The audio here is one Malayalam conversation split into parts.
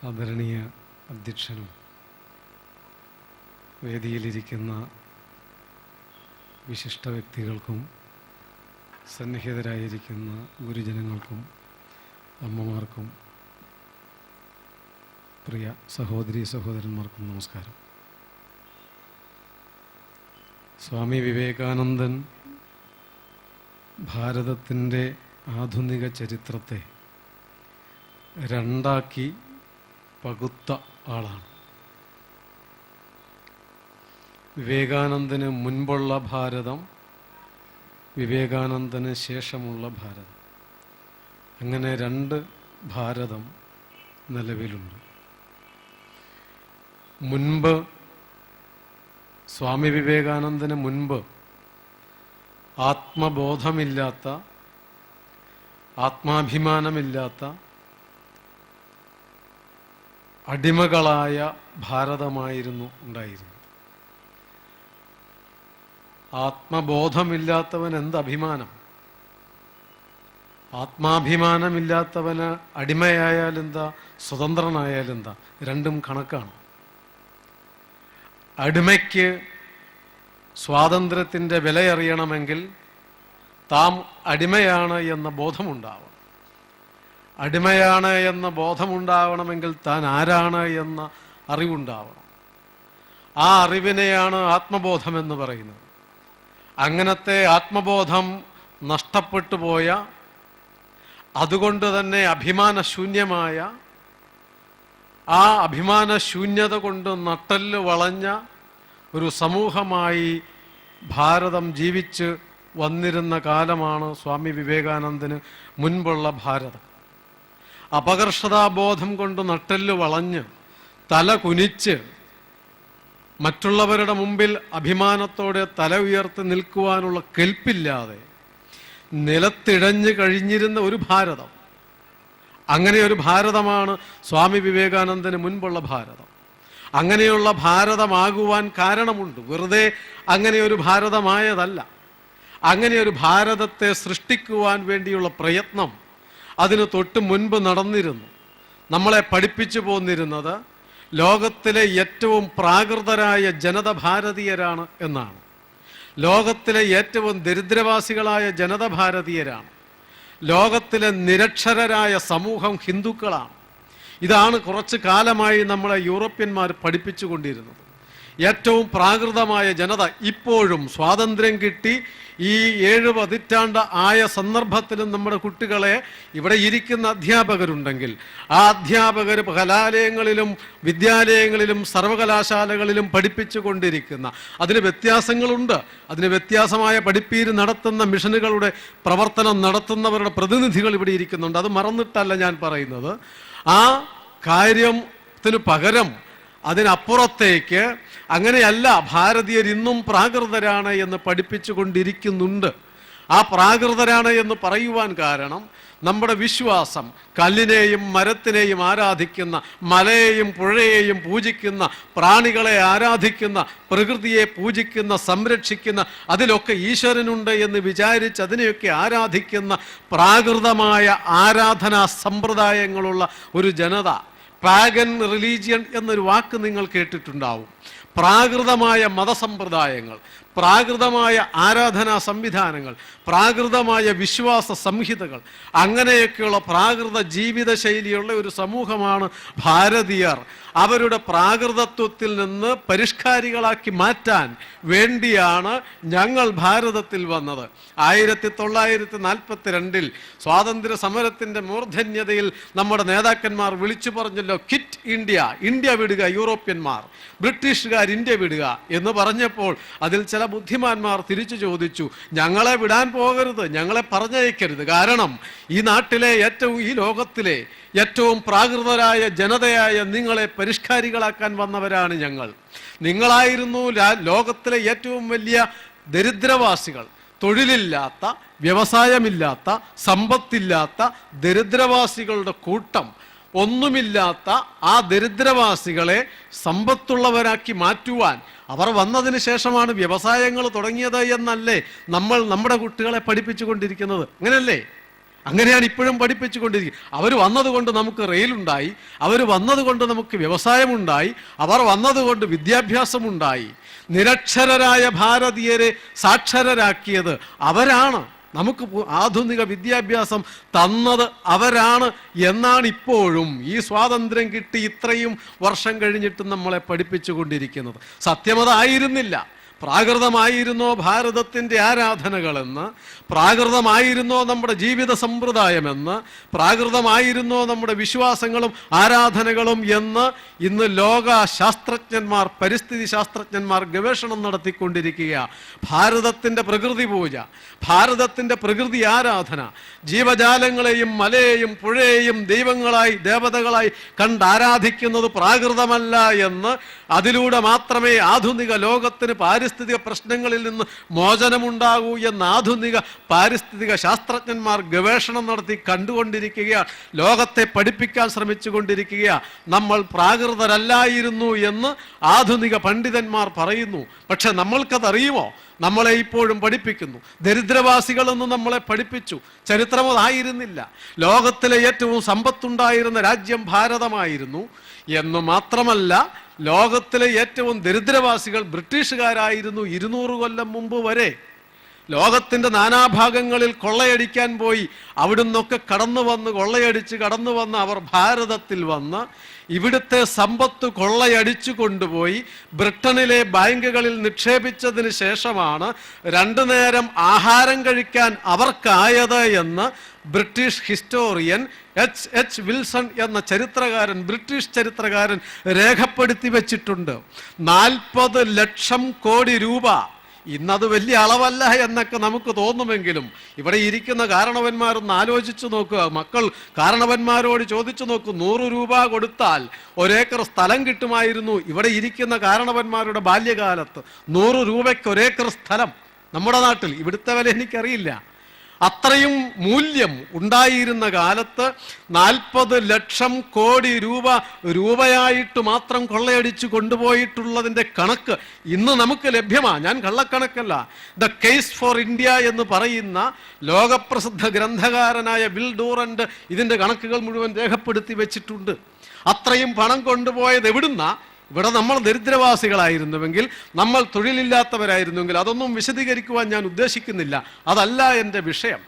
ആദരണീയ അധ്യക്ഷനും വേദിയിലിരിക്കുന്ന വിശിഷ്ട വ്യക്തികൾക്കും സന്നിഹിതരായിരിക്കുന്ന ഗുരുജനങ്ങൾക്കും അമ്മമാർക്കും പ്രിയ സഹോദരീ സഹോദരന്മാർക്കും നമസ്കാരം. സ്വാമി വിവേകാനന്ദൻ ഭാരതത്തിൻ്റെ ആധുനിക ചരിത്രത്തെ രണ്ടാക്കി പകുത്ത ആളാണ്. വിവേകാനന്ദന് മുൻപുള്ള ഭാരതം, വിവേകാനന്ദന് ശേഷമുള്ള ഭാരതം, അങ്ങനെ രണ്ട് ഭാരതം നിലവിലുണ്ട്. മുൻപ് സ്വാമി വിവേകാനന്ദന് മുൻപ് ആത്മബോധമില്ലാത്ത, ആത്മാഭിമാനമില്ലാത്ത അടിമകളായ ഭാരതമായിരുന്നു ഉണ്ടായിരുന്നത്. ആത്മബോധമില്ലാത്തവൻ എന്ത് അഭിമാനം? ആത്മാഭിമാനമില്ലാത്തവന് അടിമയായാലെന്താ, സ്വതന്ത്രനായാലെന്താ? രണ്ടും കണക്കാണ്. അടിമയ്ക്ക് സ്വാതന്ത്ര്യത്തിൻ്റെ വിലയറിയണമെങ്കിൽ താൻ അടിമയാണ് എന്ന ബോധമുണ്ടാവണം. അടിമയാണ് എന്ന ബോധമുണ്ടാവണമെങ്കിൽ താൻ ആരാണ് എന്ന അറിവുണ്ടാവണം. ആ അറിവിനെയാണ് ആത്മബോധമെന്ന് പറയുന്നത്. അങ്ങനത്തെ ആത്മബോധം നഷ്ടപ്പെട്ടു പോയ, അതുകൊണ്ട് തന്നെ അഭിമാനശൂന്യമായ, ആ അഭിമാനശൂന്യത കൊണ്ട് നട്ടെല്ല് വളഞ്ഞ ഒരു സമൂഹമായി ഭാരതം ജീവിച്ച് വന്നിരുന്ന കാലമാണ് സ്വാമി വിവേകാനന്ദന് മുൻപുള്ള ഭാരതം. അപകർഷതാബോധം കൊണ്ട് നട്ടെല്ല് വളഞ്ഞ് തല കുനിച്ച് മറ്റുള്ളവരുടെ മുമ്പിൽ അഭിമാനത്തോടെ തല ഉയർത്തി നിൽക്കുവാനുള്ള കെൽപ്പില്ലാതെ നിലത്തിഴഞ്ഞു കഴിഞ്ഞിരുന്ന ഒരു ഭാരതം. അങ്ങനെ ഒരു ഭാരതമാണ് സ്വാമി വിവേകാനന്ദന് മുൻപുള്ള ഭാരതം. അങ്ങനെയുള്ള ഭാരതമാകുവാൻ കാരണമുണ്ട്. വെറുതെ അങ്ങനെ ഒരു ഭാരതമായതല്ല. അങ്ങനെ ഒരു ഭാരതത്തെ സൃഷ്ടിക്കുവാൻ വേണ്ടിയുള്ള പ്രയത്നം അതിന് തൊട്ട് മുൻപ് നടന്നിരുന്നു. നമ്മളെ പഠിപ്പിച്ചു പോന്നിരുന്നത് ലോകത്തിലെ ഏറ്റവും പ്രാകൃതരായ ജനത ഭാരതീയരാണ് എന്നാണ്. ലോകത്തിലെ ഏറ്റവും ദരിദ്രവാസികളായ ജനത ഭാരതീയരാണ്. ലോകത്തിലെ നിരക്ഷരരായ സമൂഹം ഹിന്ദുക്കളാണ്. ഇതാണ് കുറച്ചു കാലമായി നമ്മളെ യൂറോപ്യന്മാർ പഠിപ്പിച്ചു കൊണ്ടിരുന്നത്. ഏറ്റവും പ്രാകൃതമായ ജനത ഇപ്പോഴും സ്വാതന്ത്ര്യം കിട്ടി ഈ 7 പതിറ്റാണ്ട് ആയ സന്ദർഭത്തിലും നമ്മുടെ കുട്ടികളെ, ഇവിടെ ഇരിക്കുന്ന അധ്യാപകരുണ്ടെങ്കിൽ ആ അധ്യാപകർ കലാലയങ്ങളിലും വിദ്യാലയങ്ങളിലും സർവകലാശാലകളിലും പഠിപ്പിച്ചു കൊണ്ടിരിക്കുന്ന, അതിന് വ്യത്യാസങ്ങളുണ്ട്. അതിന് വ്യത്യാസമായ പഠിപ്പീര് നടത്തുന്ന മിഷനുകളുടെ പ്രവർത്തനം നടത്തുന്നവരുടെ പ്രതിനിധികൾ ഇവിടെ ഇരിക്കുന്നുണ്ട്. അത് മറന്നിട്ടല്ല ഞാൻ പറയുന്നത്. ആ കാര്യത്തിന് പകരം അതിനപ്പുറത്തേക്ക് അങ്ങനെയല്ല, ഭാരതീയർ ഇന്നും പ്രാകൃതരാണ് എന്ന് പഠിപ്പിച്ചു കൊണ്ടിരിക്കുന്നുണ്ട്. ആ പ്രാകൃതരാണ് എന്ന് പറയുവാൻ കാരണം നമ്മുടെ വിശ്വാസം കല്ലിനെയും മരത്തിനെയും ആരാധിക്കുന്ന, മലയെയും പുഴയെയും പൂജിക്കുന്ന, പ്രാണികളെ ആരാധിക്കുന്ന, പ്രകൃതിയെ പൂജിക്കുന്ന, സംരക്ഷിക്കുന്ന, അതിലൊക്കെ ഈശ്വരനുണ്ട് എന്ന് വിചാരിച്ച് അതിനെയൊക്കെ ആരാധിക്കുന്ന പ്രാകൃതമായ ആരാധനാ സമ്പ്രദായങ്ങളുള്ള ഒരു ജനത. പാഗൻ റിലീജിയൻ എന്നൊരു വാക്ക് നിങ്ങൾ കേട്ടിട്ടുണ്ടാവും. പ്രാകൃതമായ മതസമ്പ്രദായങ്ങൾ, പ്രാകൃതമായ ആരാധനാ സംവിധാനങ്ങൾ, പ്രാകൃതമായ വിശ്വാസ സംഹിതകൾ, അങ്ങനെയൊക്കെയുള്ള പ്രാകൃത ജീവിതശൈലിയുള്ള ഒരു സമൂഹമാണ് ഭാരതീയർ. അവരുടെ പ്രാകൃതത്വത്തിൽ നിന്ന് പരിഷ്കാരികളാക്കി മാറ്റാൻ വേണ്ടിയാണ് ഞങ്ങൾ ഭാരതത്തിൽ വന്നത്. 1942 സ്വാതന്ത്ര്യ സമരത്തിൻ്റെ മൂർധന്യതയിൽ നമ്മുടെ നേതാക്കന്മാർ വിളിച്ചു പറഞ്ഞല്ലോ, ക്വിറ്റ് ഇന്ത്യ, ഇന്ത്യ വിടുക യൂറോപ്യന്മാർ, ബ്രിട്ടീഷുകാർ ഇന്ത്യ വിടുക എന്ന് പറഞ്ഞപ്പോൾ അതിൽ ചില ബുദ്ധിമാന്മാർ തിരിച്ചു ചോദിച്ചു, ഞങ്ങളെ വിടാൻ പോകരുത്, ഞങ്ങളെ പറഞ്ഞയക്കരുത്. കാരണം ഈ നാട്ടിലെ ഈ ലോകത്തിലെ ഏറ്റവും പ്രാകൃതരായ ജനതയായ നിങ്ങളെ പരിഷ്കാരികളാക്കാൻ വന്നവരാണ് ഞങ്ങൾ. നിങ്ങളായിരുന്നു ലോകത്തിലെ ഏറ്റവും വലിയ ദരിദ്രവാസികൾ. തൊഴിലില്ലാത്ത, വ്യവസായമില്ലാത്ത, സമ്പത്തില്ലാത്ത ദരിദ്രവാസികളുടെ കൂട്ടം. ഒന്നുമില്ലാത്ത ആ ദരിദ്രവാസികളെ സമ്പത്തുള്ളവരാക്കി മാറ്റുവാൻ അവർ വന്നതിന് ശേഷമാണ് വ്യവസായങ്ങൾ തുടങ്ങിയത് എന്നല്ലേ നമ്മൾ നമ്മുടെ കുട്ടികളെ പഠിപ്പിച്ചു കൊണ്ടിരിക്കുന്നത്? അങ്ങനല്ലേ? അങ്ങനെയാണ് ഇപ്പോഴും പഠിപ്പിച്ചുകൊണ്ടിരിക്കുന്നത്. അവർ വന്നതുകൊണ്ട് നമുക്ക് റെയിലുണ്ടായി, അവർ വന്നതുകൊണ്ട് നമുക്ക് വ്യവസായമുണ്ടായി, അവർ വന്നതുകൊണ്ട് വിദ്യാഭ്യാസമുണ്ടായി. നിരക്ഷരരായ ഭാരതീയരെ സാക്ഷരരാക്കിയത് അവരാണ്. നമുക്ക് ആധുനിക വിദ്യാഭ്യാസം തന്നത് അവരാണ് എന്നാണ് ഇപ്പോഴും ഈ സ്വാതന്ത്ര്യം കിട്ടി ഇത്രയും വർഷം കഴിഞ്ഞിട്ട് നമ്മളെ പഠിപ്പിച്ചുകൊണ്ടിരിക്കുന്നത്. സത്യമതായിരുന്നില്ല. പ്രാകൃതമായിരുന്നോ ഭാരതത്തിൻ്റെ ആരാധനകളെന്ന്, പ്രാകൃതമായിരുന്നോ നമ്മുടെ ജീവിത സമ്പ്രദായമെന്ന്, പ്രാകൃതമായിരുന്നോ നമ്മുടെ വിശ്വാസങ്ങളും ആരാധനകളും എന്ന് ഇന്ന് ലോക ശാസ്ത്രജ്ഞന്മാർ, പരിസ്ഥിതി ശാസ്ത്രജ്ഞന്മാർ ഗവേഷണം നടത്തിക്കൊണ്ടിരിക്കുക. ഭാരതത്തിൻ്റെ പ്രകൃതി പൂജ, ഭാരതത്തിൻ്റെ പ്രകൃതി ആരാധന, ജീവജാലങ്ങളെയും മലയെയും പുഴയെയും ദൈവങ്ങളായി ദേവതകളായി കണ്ടാരാധിക്കുന്നത് പ്രാകൃതമല്ല എന്ന്, അതിലൂടെ മാത്രമേ ആധുനിക ലോകത്തിന് പാരിസ്ഥിതിക പ്രശ്നങ്ങളിൽ നിന്ന് മോചനമുണ്ടാകൂ എന്ന് ആധുനിക പാരിസ്ഥിതിക ശാസ്ത്രജ്ഞന്മാർ ഗവേഷണം നടത്തി കണ്ടുകൊണ്ടിരിക്കുകയാണ്. ലോകത്തെ പഠിപ്പിക്കാൻ ശ്രമിച്ചുകൊണ്ടിരിക്കുക. നമ്മൾ പ്രാകൃതരല്ലായിരുന്നു എന്ന് ആധുനിക പണ്ഡിതന്മാർ പറയുന്നു. പക്ഷെ നമ്മൾക്കതറിയുമോ? നമ്മളെ ഇപ്പോഴും പഠിപ്പിക്കുന്നു. ദരിദ്രവാസികളെന്ന് നമ്മളെ പഠിപ്പിച്ചു. ചരിത്രം അതായിരുന്നില്ല. ലോകത്തിലെ ഏറ്റവും സമ്പത്തുണ്ടായിരുന്ന രാജ്യം ഭാരതമായിരുന്നു എന്ന് മാത്രമല്ല, ലോകത്തിലെ ഏറ്റവും ദരിദ്രവാസികൾ ബ്രിട്ടീഷുകാരായിരുന്നു 200 കൊല്ലം മുമ്പ് വരെ. ലോകത്തിൻ്റെ നാനാഭാഗങ്ങളിൽ കൊള്ളയടിക്കാൻ പോയി അവിടുന്നൊക്കെ കൊള്ളയടിച്ച് കടന്നു വന്ന് അവർ ഭാരതത്തിൽ വന്ന് ഇവിടുത്തെ സമ്പത്ത് കൊള്ളയടിച്ചു കൊണ്ടുപോയി ബ്രിട്ടനിലെ ബാങ്കുകളിൽ നിക്ഷേപിച്ചതിന് ശേഷമാണ് 2 നേരം ആഹാരം കഴിക്കാൻ അവർക്കായത് എന്ന് ബ്രിട്ടീഷ് ഹിസ്റ്റോറിയൻ H. വിൽസൺ എന്ന ചരിത്രകാരൻ, ബ്രിട്ടീഷ് ചരിത്രകാരൻ രേഖപ്പെടുത്തി വച്ചിട്ടുണ്ട്. 40 ലക്ഷം കോടി രൂപ. ഇന്നത് വലിയ അളവല്ല എന്നൊക്കെ നമുക്ക് തോന്നുമെങ്കിലും ഇവിടെ ഇരിക്കുന്ന കാരണവന്മാരൊന്ന് ആലോചിച്ചു നോക്കുക. മക്കൾ കാരണവന്മാരോട് ചോദിച്ചു നോക്കൂ, 100 രൂപ കൊടുത്താൽ 1 ഏക്കർ സ്ഥലം കിട്ടുമായിരുന്നു ഇവിടെ ഇരിക്കുന്ന കാരണവന്മാരുടെ ബാല്യകാലത്ത്. 100 രൂപയ്ക്ക് 1 ഏക്കർ സ്ഥലം നമ്മുടെ നാട്ടിൽ. ഇവിടുത്തെ വില എനിക്കറിയില്ല. അത്രയും മൂല്യം ഉണ്ടായിരുന്ന കാലത്ത് 40 ലക്ഷം കോടി രൂപയായിട്ട് മാത്രം കൊള്ളയടിച്ചു കൊണ്ടുപോയിട്ടുള്ളതിൻ്റെ കണക്ക് ഇന്ന് നമുക്ക് ലഭ്യമാണ്. ഞാൻ കള്ളക്കണക്കല്ല. ദ കേസ് ഫോർ ഇന്ത്യ എന്ന് പറയുന്ന ലോകപ്രസിദ്ധ ഗ്രന്ഥകാരനായ ബിൽ ഡൂറന്റ് ഇതിൻ്റെ കണക്കുകൾ മുഴുവൻ രേഖപ്പെടുത്തി വെച്ചിട്ടുണ്ട്. അത്രയും പണം കൊണ്ടുപോയത് എവിടുന്നാ? ഇവിടെ നമ്മൾ ദരിദ്രവാസികളായിരുന്നുവെങ്കിൽ, നമ്മൾ തൊഴിലില്ലാത്തവരായിരുന്നുവെങ്കിൽ, അതൊന്നും വിശദീകരിക്കുവാൻ ഞാൻ ഉദ്ദേശിക്കുന്നില്ല. അതല്ല എൻ്റെ വിഷയം.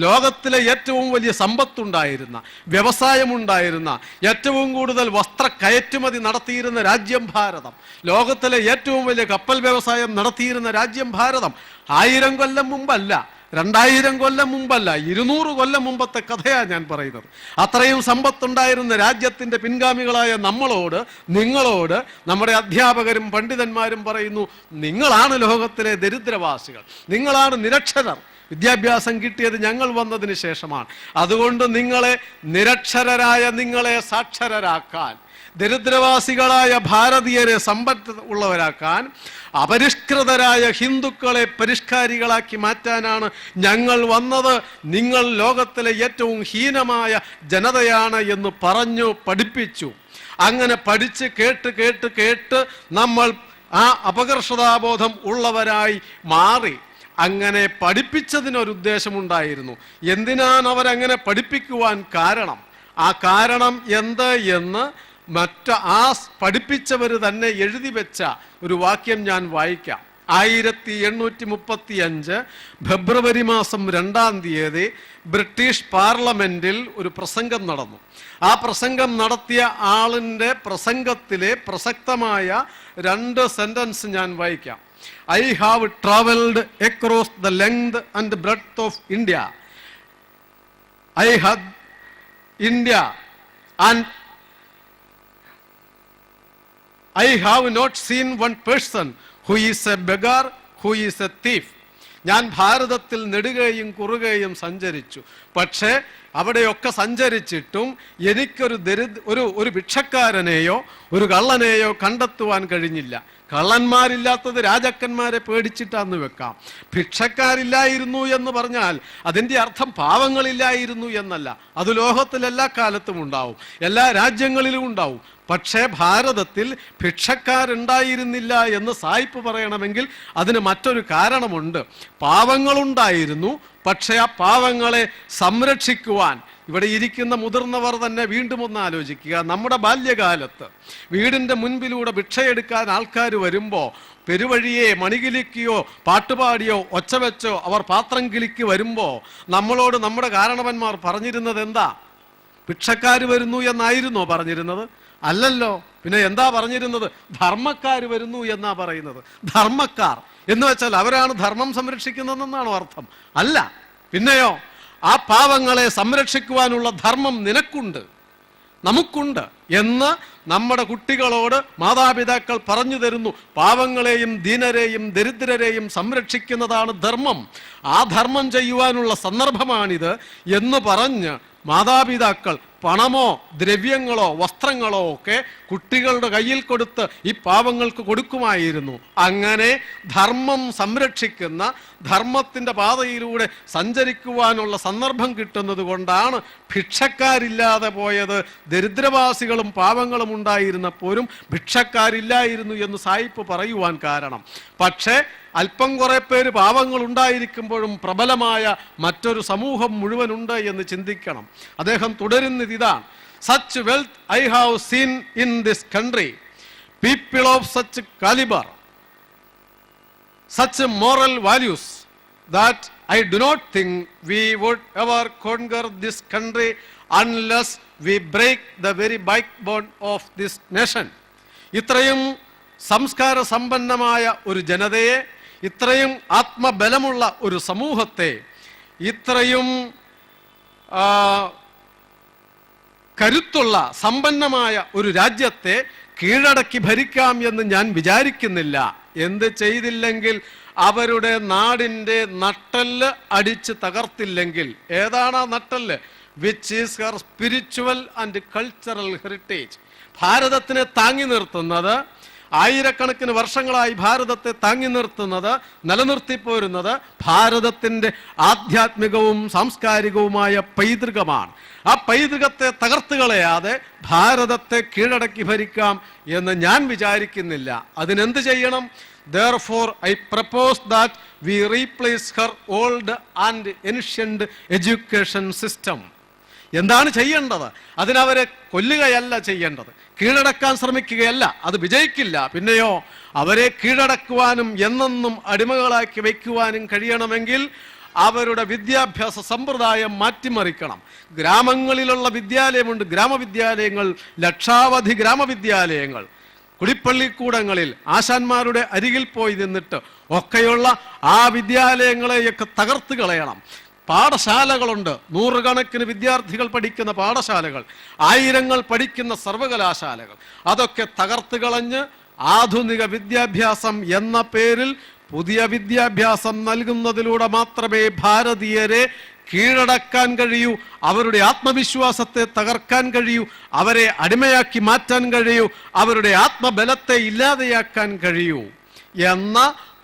ലോകത്തിലെ ഏറ്റവും വലിയ സമ്പത്തുണ്ടായിരുന്ന, വ്യവസായമുണ്ടായിരുന്ന, ഏറ്റവും കൂടുതൽ വസ്ത്ര കയറ്റുമതി നടത്തിയിരുന്ന രാജ്യം ഭാരതം, ലോകത്തിലെ ഏറ്റവും വലിയ കപ്പൽ വ്യവസായം നടത്തിയിരുന്ന രാജ്യം ഭാരതം 1000 കൊല്ലം മുമ്പല്ല, 2000 കൊല്ലം മുമ്പല്ല, 200 കൊല്ലം മുമ്പത്തെ കഥയാണ് ഞാൻ പറയുന്നത്. അത്രയും സമ്പത്തുണ്ടായിരുന്ന രാജ്യത്തിൻ്റെ പിൻഗാമികളായ നമ്മളോട്, നിങ്ങളോട് നമ്മുടെ അധ്യാപകരും പണ്ഡിതന്മാരും പറയുന്നു, നിങ്ങളാണ് ലോകത്തിലെ ദരിദ്രവാസികൾ, നിങ്ങളാണ് നിരക്ഷരർ. വിദ്യാഭ്യാസം കിട്ടിയത് ഞങ്ങൾ വന്നതിന് ശേഷമാണ്. അതുകൊണ്ട് നിരക്ഷരരായ നിങ്ങളെ സാക്ഷരരാക്കാൻ, ദരിദ്രവാസികളായ ഭാരതീയരെ സമ്പത്ത് ഉള്ളവരാക്കാൻ, അപരിഷ്കൃതരായ ഹിന്ദുക്കളെ പരിഷ്കാരികളാക്കി മാറ്റാനാണ് ഞങ്ങൾ വന്നത്. നിങ്ങൾ ലോകത്തിലെ ഏറ്റവും ഹീനമായ ജനതയാണ് എന്ന് പറഞ്ഞു പഠിപ്പിച്ചു. അങ്ങനെ പഠിച്ച് കേട്ട് നമ്മൾ ആ അപകർഷതാബോധം ഉള്ളവരായി മാറി. അങ്ങനെ പഠിപ്പിച്ചതിനൊരുദ്ദേശമുണ്ടായിരുന്നു. എന്തിനാണ് അവരങ്ങനെ പഠിപ്പിക്കുവാൻ കാരണം? ആ കാരണം എന്ത് എന്ന് പഠിപ്പിച്ചവർ തന്നെ എഴുതി വെച്ച ഒരു വാക്യം ഞാൻ വായിക്കാം. 1835 ഫെബ്രുവരി മാസം 2-ാം തീയതി ബ്രിട്ടീഷ് പാർലമെന്റിൽ ഒരു പ്രസംഗം നടന്നു. ആ പ്രസംഗം നടത്തിയ ആളിൻ്റെ പ്രസംഗത്തിലെ പ്രസക്തമായ 2 സെന്റൻസ് ഞാൻ വായിക്കാം. I have traveled across the length and breadth of India. I had India and I have not seen one person who is a beggar, who is a thief. ഞാൻ ഭാരതത്തിൽ നെടുകയും കുറുകയും സഞ്ചരിച്ചു. പക്ഷേ അവിടെയൊക്കെ സഞ്ചരിച്ചിട്ടും എനിക്കൊരു ഒരു ഭിക്ഷക്കാരനെയോ ഒരു കള്ളനെയോ കണ്ടെത്തുവാൻ കഴിഞ്ഞില്ല. കള്ളന്മാരില്ലാത്തത് രാജാക്കന്മാരെ പേടിച്ചിട്ടാന്ന് വെക്കാം. ഭിക്ഷക്കാരില്ലായിരുന്നു എന്ന് പറഞ്ഞാൽ അതിൻ്റെ അർത്ഥം പാവങ്ങളില്ലായിരുന്നു എന്നല്ല. അത് ലോകത്തിലെല്ലാ കാലത്തും ഉണ്ടാവും, എല്ലാ രാജ്യങ്ങളിലും ഉണ്ടാവും. പക്ഷേ ഭാരതത്തിൽ ഭിക്ഷക്കാരുണ്ടായിരുന്നില്ല എന്ന് സായിപ്പ് പറയണമെങ്കിൽ അതിന് മറ്റൊരു കാരണമുണ്ട്. പാവങ്ങളുണ്ടായിരുന്നു, പക്ഷേ ആ പാവങ്ങളെ സംരക്ഷിക്കുവാൻ ഇവിടെ ഇരിക്കുന്ന മുതിർന്നവർ തന്നെ വീണ്ടും ഒന്ന് ആലോചിക്കുക. നമ്മുടെ ബാല്യകാലത്ത് വീടിൻ്റെ മുൻപിലൂടെ ഭിക്ഷയെടുക്കാൻ ആൾക്കാർ വരുമ്പോൾ പെരുവഴിയെ മണികിലിക്കുകയോ പാട്ടുപാടിയോ ഒച്ച വെച്ചോ അവർ പാത്രം കിളിക്ക് വരുമ്പോൾ നമ്മളോട് നമ്മുടെ കാരണവന്മാർ പറഞ്ഞിരുന്നത് എന്താ? ഭിക്ഷക്കാർ വരുന്നു എന്നായിരുന്നോ പറഞ്ഞിരുന്നത്? അല്ലല്ലോ. പിന്നെ എന്താ പറഞ്ഞിരുന്നത്? ധർമ്മക്കാർ വരുന്നു എന്നാ പറയുന്നത്. ധർമ്മക്കാർ എന്ന് വെച്ചാൽ അവരാണ് ധർമ്മം സംരക്ഷിക്കുന്നതെന്നാണോ അർത്ഥം? അല്ല. പിന്നെയോ, ആ പാവങ്ങളെ സംരക്ഷിക്കുവാനുള്ള ധർമ്മം നിനക്കുണ്ട്, നമുക്കുണ്ട് എന്ന് നമ്മുടെ കുട്ടികളോട് മാതാപിതാക്കൾ പറഞ്ഞു തരുന്നു. പാവങ്ങളെയും ദീനരെയും ദരിദ്രരെയും സംരക്ഷിക്കുന്നതാണ് ധർമ്മം. ആ ധർമ്മം ചെയ്യുവാനുള്ള സന്ദർഭമാണിത് എന്ന് പറഞ്ഞ് മാതാപിതാക്കൾ പണമോ ദ്രവ്യങ്ങളോ വസ്ത്രങ്ങളോ ഒക്കെ കുട്ടികളുടെ കയ്യിൽ കൊടുത്ത് ഈ പാവങ്ങൾക്ക് കൊടുക്കുമായിരുന്നു. അങ്ങനെ ധർമ്മം സംരക്ഷിക്കുന്ന, ധർമ്മത്തിൻ്റെ പാതയിലൂടെ സഞ്ചരിക്കുവാനുള്ള സന്ദർഭം കിട്ടുന്നത് കൊണ്ടാണ് ഭിക്ഷക്കാരില്ലാതെ പോയത്. ദരിദ്രവാസികളും പാവങ്ങളും ഉണ്ടായിരുന്നപ്പോഴും ഭിക്ഷക്കാരില്ലായിരുന്നു എന്ന് സായിപ്പ് പറയുവാൻ കാരണം. പക്ഷേ അല്പം കുറെ പേര് പാവങ്ങൾ ഉണ്ടായിരിക്കുമ്പോഴും പ്രബലമായ മറ്റൊരു സമൂഹം മുഴുവനുണ്ട് എന്ന് ചിന്തിക്കണം. അദ്ദേഹം തുടരുന്നത് ഇതാണ്: such wealth I have seen in this country, people of such caliber, such moral values, that I do not think we would ever conquer this country unless we break the very backbone of this nation. ഇത്രയും സംസ്കാര സമ്പന്നമായ ഒരു ജനതയെ, ഇത്രയും ആത്മബലമുള്ള ഒരു സമൂഹത്തെ, ഇത്രയും കരുത്തുള്ള സമ്പന്നമായ ഒരു രാജ്യത്തെ കീഴടക്കി ഭരിക്കാം എന്ന് ഞാൻ വിചാരിക്കുന്നില്ല. എന്ത് ചെയ്തില്ലെങ്കിൽ, അവരുടെ നാടിൻ്റെ നട്ടെല്ല് അടിച്ച് തകർത്തില്ലെങ്കിൽ. ഏതാണ് ആ നട്ടെല്ല്? Which is her spiritual and cultural heritage. ഭാരതത്തിനെ താങ്ങി നിർത്തുന്നത്, ആയിരക്കണക്കിന് വർഷങ്ങളായി ഭാരതത്തെ താങ്ങി നിർത്തുന്നത്, നിലനിർത്തിപ്പോരുന്നത് ഭാരതത്തിൻ്റെ ആധ്യാത്മികവും സാംസ്കാരികവുമായ പൈതൃകമാണ്. ആ പൈതൃകത്തെ തകർത്ത് കളയാതെ ഭാരതത്തെ കീഴടക്കി ഭരിക്കാം എന്ന് ഞാൻ വിചാരിക്കുന്നില്ല. അതിനെന്ത് ചെയ്യണം? Therefore, I propose that we replace her old and ancient education system. എന്താണ് ചെയ്യേണ്ടത്? അതിനവരെ കൊല്ലുകയല്ല ചെയ്യേണ്ടത്, കീഴടക്കാൻ ശ്രമിക്കുകയല്ല. അത് വിജയിക്കില്ല. പിന്നെയോ, അവരെ കീഴടക്കുവാനും എന്നെന്നും അടിമകളാക്കി വയ്ക്കുവാനും കഴിയണമെങ്കിൽ അവരുടെ വിദ്യാഭ്യാസ സമ്പ്രദായം മാറ്റിമറിക്കണം. ഗ്രാമങ്ങളിലുള്ള വിദ്യാലയമുണ്ട്, ഗ്രാമവിദ്യാലയങ്ങൾ, ലക്ഷാവധി ഗ്രാമവിദ്യാലയങ്ങൾ. കുടിപ്പള്ളിക്കൂടങ്ങളിൽ ആശാന്മാരുടെ അരികിൽ പോയി നിന്നിട്ട് ഒക്കെയുള്ള ആ വിദ്യാലയങ്ങളെയൊക്കെ തകർത്ത് കളയണം. പാഠശാലകളുണ്ട്, നൂറുകണക്കിന് വിദ്യാർത്ഥികൾ പഠിക്കുന്ന പാഠശാലകൾ, ആയിരങ്ങൾ പഠിക്കുന്ന സർവകലാശാലകൾ. അതൊക്കെ തകർത്ത് കളഞ്ഞ് ആധുനിക വിദ്യാഭ്യാസം എന്ന പേരിൽ പുതിയ വിദ്യാഭ്യാസം നൽകുന്നതിലൂടെ മാത്രമേ ഭാരതീയരെ കീഴടക്കാൻ കഴിയൂ, അവരുടെ ആത്മവിശ്വാസത്തെ തകർക്കാൻ കഴിയൂ, അവരെ അടിമയാക്കി മാറ്റാൻ കഴിയൂ, അവരുടെ ആത്മബലത്തെ ഇല്ലാതെയാക്കാൻ കഴിയൂ എന്ന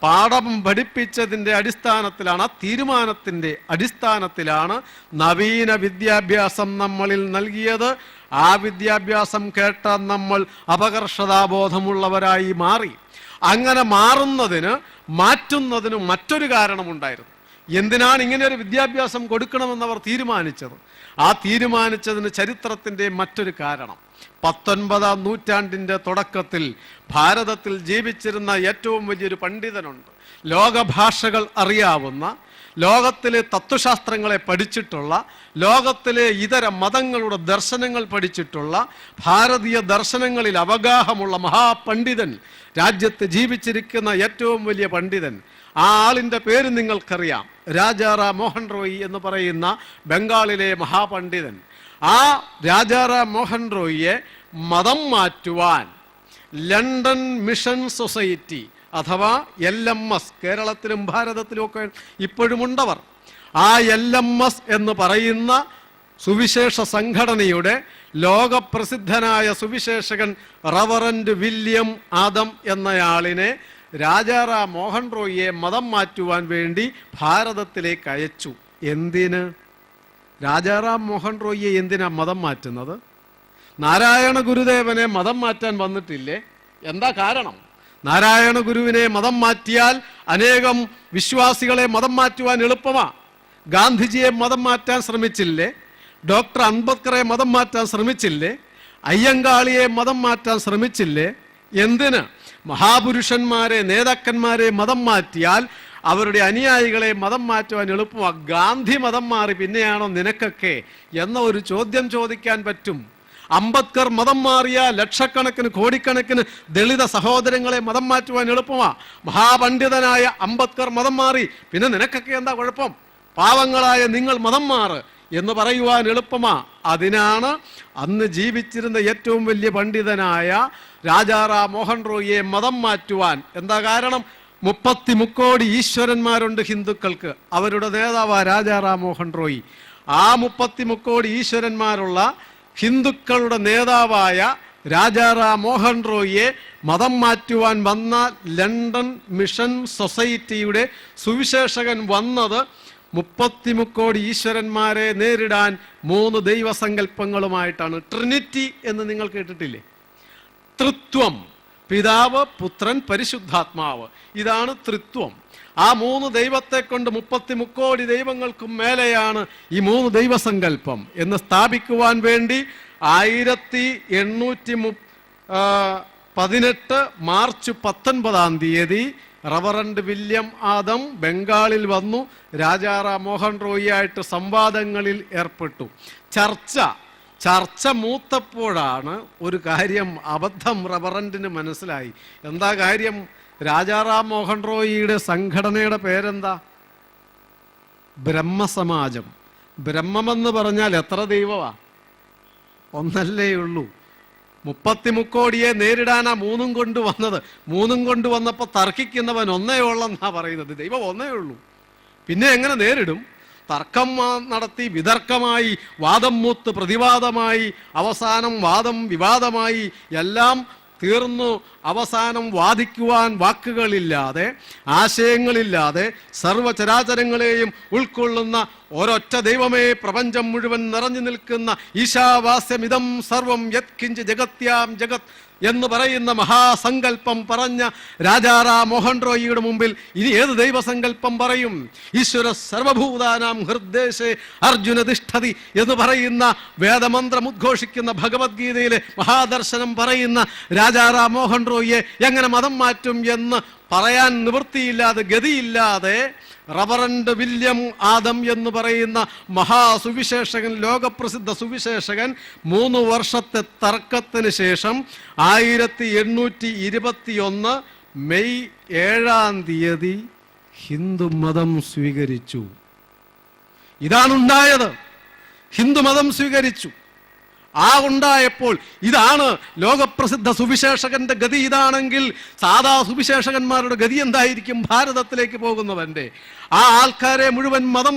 പാഠം പഠിപ്പിച്ചതിൻ്റെ അടിസ്ഥാനത്തിലാണ്, ആ തീരുമാനത്തിൻ്റെ അടിസ്ഥാനത്തിലാണ് നവീന വിദ്യാഭ്യാസം നമ്മളിൽ നൽകിയത്. ആ വിദ്യാഭ്യാസം കേട്ട നമ്മൾ അപകർഷതാബോധമുള്ളവരായി മാറി. അങ്ങനെ മാറ്റുന്നതിന് മറ്റൊരു കാരണമുണ്ടായിരുന്നു. എന്തിനാണ് ഇങ്ങനെ ഒരു വിദ്യാഭ്യാസം കൊടുക്കണമെന്നവർ തീരുമാനിച്ചത്? ആ തീരുമാനിച്ചതിന് ചരിത്രത്തിൻ്റെ മറ്റൊരു കാരണം, 19-ാം നൂറ്റാണ്ടിൻ്റെ തുടക്കത്തിൽ ഭാരതത്തിൽ ജീവിച്ചിരുന്ന ഏറ്റവും വലിയൊരു പണ്ഡിതനുണ്ട്. ലോകഭാഷകൾ അറിയാവുന്ന, ലോകത്തിലെ തത്വശാസ്ത്രങ്ങളെ പഠിച്ചിട്ടുള്ള, ലോകത്തിലെ ഇതര മതങ്ങളുടെ ദർശനങ്ങൾ പഠിച്ചിട്ടുള്ള, ഭാരതീയ ദർശനങ്ങളിൽ അവഗാഹമുള്ള മഹാപണ്ഡിതൻ, രാജ്യത്ത് ജീവിച്ചിരിക്കുന്ന ഏറ്റവും വലിയ പണ്ഡിതൻ. ആ ആളിൻ്റെ പേര് നിങ്ങൾക്കറിയാം, രാജാറാം മോഹൻ റോയ് എന്ന് പറയുന്ന ബംഗാളിലെ മഹാപണ്ഡിതൻ. ആ രാജാറാം മോഹൻ റോയിയെ മതം മാറ്റുവാൻ ലണ്ടൻ മിഷൻ സൊസൈറ്റി അഥവാ LMS, കേരളത്തിലും ഭാരതത്തിലും ഒക്കെ ഇപ്പോഴുമുണ്ടവർ, ആ LMS എന്ന് പറയുന്ന സുവിശേഷ സംഘടനയുടെ ലോകപ്രസിദ്ധനായ സുവിശേഷകൻ റവറൻഡ് വില്യം ആദം എന്നയാളിനെ രാജാറാം മോഹൻ റോയിയെ മതം മാറ്റുവാൻ വേണ്ടി ഭാരതത്തിലേക്ക് അയച്ചു. എന്തിന്? രാജാറാം മോഹൻ റോയിയെ എന്തിനാ മതം മാറ്റുന്നത്? നാരായണ ഗുരുദേവനെ മതം മാറ്റാൻ വന്നിട്ടില്ലേ? എന്താ കാരണം? നാരായണ ഗുരുവിനെ മതം മാറ്റിയാൽ അനേകം വിശ്വാസികളെ മതം മാറ്റുവാൻ എളുപ്പമാ. ഗാന്ധിജിയെ മതം മാറ്റാൻ ശ്രമിച്ചില്ലേ? ഡോക്ടർ അംബേദ്കറെ മതം മാറ്റാൻ ശ്രമിച്ചില്ലേ? അയ്യങ്കാളിയെ മതം മാറ്റാൻ ശ്രമിച്ചില്ലേ? എന്തിന്? മഹാപുരുഷന്മാരെ, നേതാക്കന്മാരെ മതം മാറ്റിയാൽ അവരുടെ അനുയായികളെ മതം മാറ്റുവാൻ എളുപ്പമാണ്. ഗാന്ധി മതം മാറി പിന്നെയാണോ നിനക്കൊക്കെ എന്ന ഒരു ചോദ്യം ചോദിക്കാൻ പറ്റും. അംബേദ്കർ മതം മാറിയ ലക്ഷക്കണക്കിന് കോടിക്കണക്കിന് ദളിത സഹോദരങ്ങളെ മതം മാറ്റുവാൻ എളുപ്പമാണ്. മഹാപണ്ഡിതനായ അംബേദ്കർ മതം മാറി, പിന്നെ നിനക്കൊക്കെ എന്താ കുഴപ്പം? പാവങ്ങളായ നിങ്ങൾ മതം മാറ് എന്ന് പറയുവാൻ എളുപ്പമാ. അതിനാണ് അന്ന് ജീവിച്ചിരുന്ന ഏറ്റവും വലിയ പണ്ഡിതനായ രാജാറാം മോഹൻ റോയിയെ മതം മാറ്റുവാൻ. എന്താ കാരണം? 33 ഈശ്വരന്മാരുണ്ട് ഹിന്ദുക്കൾക്ക്. അവരുടെ നേതാവാ രാജാറാം മോഹൻ റോയി. ആ 33 ഈശ്വരന്മാരുള്ള ഹിന്ദുക്കളുടെ നേതാവായ രാജാറാം മോഹൻ റോയിയെ മതം മാറ്റുവാൻ വന്ന ലണ്ടൻ മിഷൻ സൊസൈറ്റിയുടെ സുവിശേഷകൻ വന്നത് 33 ഈശ്വരന്മാരെ നേരിടാൻ 3 ദൈവസങ്കല്പങ്ങളുമായിട്ടാണ്. ട്രിനിറ്റി എന്ന് നിങ്ങൾ കേട്ടിട്ടില്ലേ? തൃത്വം, പിതാവ്, പുത്രൻ, പരിശുദ്ധാത്മാവ്. ഇതാണ് തൃത്വം. ആ 3 ദൈവത്തെ കൊണ്ട് 33 ദൈവങ്ങൾക്കും മേലെയാണ് ഈ 3 ദൈവസങ്കല്പം എന്ന് സ്ഥാപിക്കുവാൻ വേണ്ടി 1818 മാർച്ച് 19 റവറൻഡ് വില്യം ആദം ബംഗാളിൽ വന്നു. രാജാറാം മോഹൻ റോയിയായിട്ട് സംവാദങ്ങളിൽ ഏർപ്പെട്ടു. ചർച്ച മൂത്തപ്പോഴാണ് ഒരു കാര്യം അബദ്ധം റവറൻഡിന് മനസ്സിലായി. എന്താ കാര്യം? രാജാറാം മോഹൻ റോയിയുടെ സംഘടനയുടെ പേരെന്താ? ബ്രഹ്മസമാജം. ബ്രഹ്മമെന്ന് പറഞ്ഞാൽ എത്ര ദൈവമാ? ഒന്നല്ലേ ഉള്ളൂ. 33 നേരിടാനാ 3 കൊണ്ട് വന്നത്. 3 കൊണ്ട് വന്നപ്പോൾ തർക്കിക്കുന്നവൻ ഒന്നേ ഉള്ളെന്നാ പറയുന്നത്. ദൈവം ഒന്നേ ഉള്ളൂ, പിന്നെ എങ്ങനെ നേരിടും? തർക്കം നടത്തി, വിതർക്കമായി, വാദം മൂത്ത് പ്രതിവാദമായി, അവസാനം വാദം വിവാദമായി, എല്ലാം തീർന്നു. അവസാനം വാദിക്കുവാൻ വാക്കുകളില്ലാതെ, ആശയങ്ങളില്ലാതെ, സർവചരാചരങ്ങളെയും ഉൾക്കൊള്ളുന്ന ഒരൊറ്റ ദൈവമേ പ്രപഞ്ചം മുഴുവൻ നിറഞ്ഞു നിൽക്കുന്ന ഈശാവാസ്യമിതം സർവം യത്കിഞ്ച് ജഗത്യാം ജഗത് എന്ന് പറയുന്ന മഹാസങ്കല്പം പറഞ്ഞ രാജാറാം മോഹൻ റോയിയുടെ മുമ്പിൽ ഇനി ഏത് ദൈവസങ്കല്പം പറയും? ഈശ്വര സർവഭൂതാനാം ഹൃദ്ദേശേ അർജുന തിഷ്ഠതി എന്ന് പറയുന്ന വേദമന്ത്രം ഉദ്ഘോഷിക്കുന്ന ഭഗവത്ഗീതയിലെ മഹാദർശനം പറയുന്ന രാജാറാം മോഹൻ റോയിയെ എങ്ങനെ മതം മാറ്റും എന്ന് പറയാൻ നിവൃത്തിയില്ലാതെ, ഗതിയില്ലാതെ റവറൻഡ് വില്യം ആദം എന്ന് പറയുന്ന മഹാസുവിശേഷകൻ, ലോകപ്രസിദ്ധ സുവിശേഷകൻ 3 വർഷത്തെ തർക്കത്തിന് ശേഷം 1821 മെയ് 7 ഹിന്ദുമതം സ്വീകരിച്ചു. ഇതാണുണ്ടായത്. ഹിന്ദുമതം സ്വീകരിച്ചു. ഉണ്ടായപ്പോൾ ഇതാണ് ലോകപ്രസിദ്ധ സുവിശേഷകന്റെ ഗതി. ഇതാണെങ്കിൽ സാധാ സുവിശേഷകന്മാരുടെ ഗതി എന്തായിരിക്കും? ഭാരതത്തിലേക്ക് പോകുന്നവന്റെ ആ ആൾക്കാരെ മുഴുവൻ മതം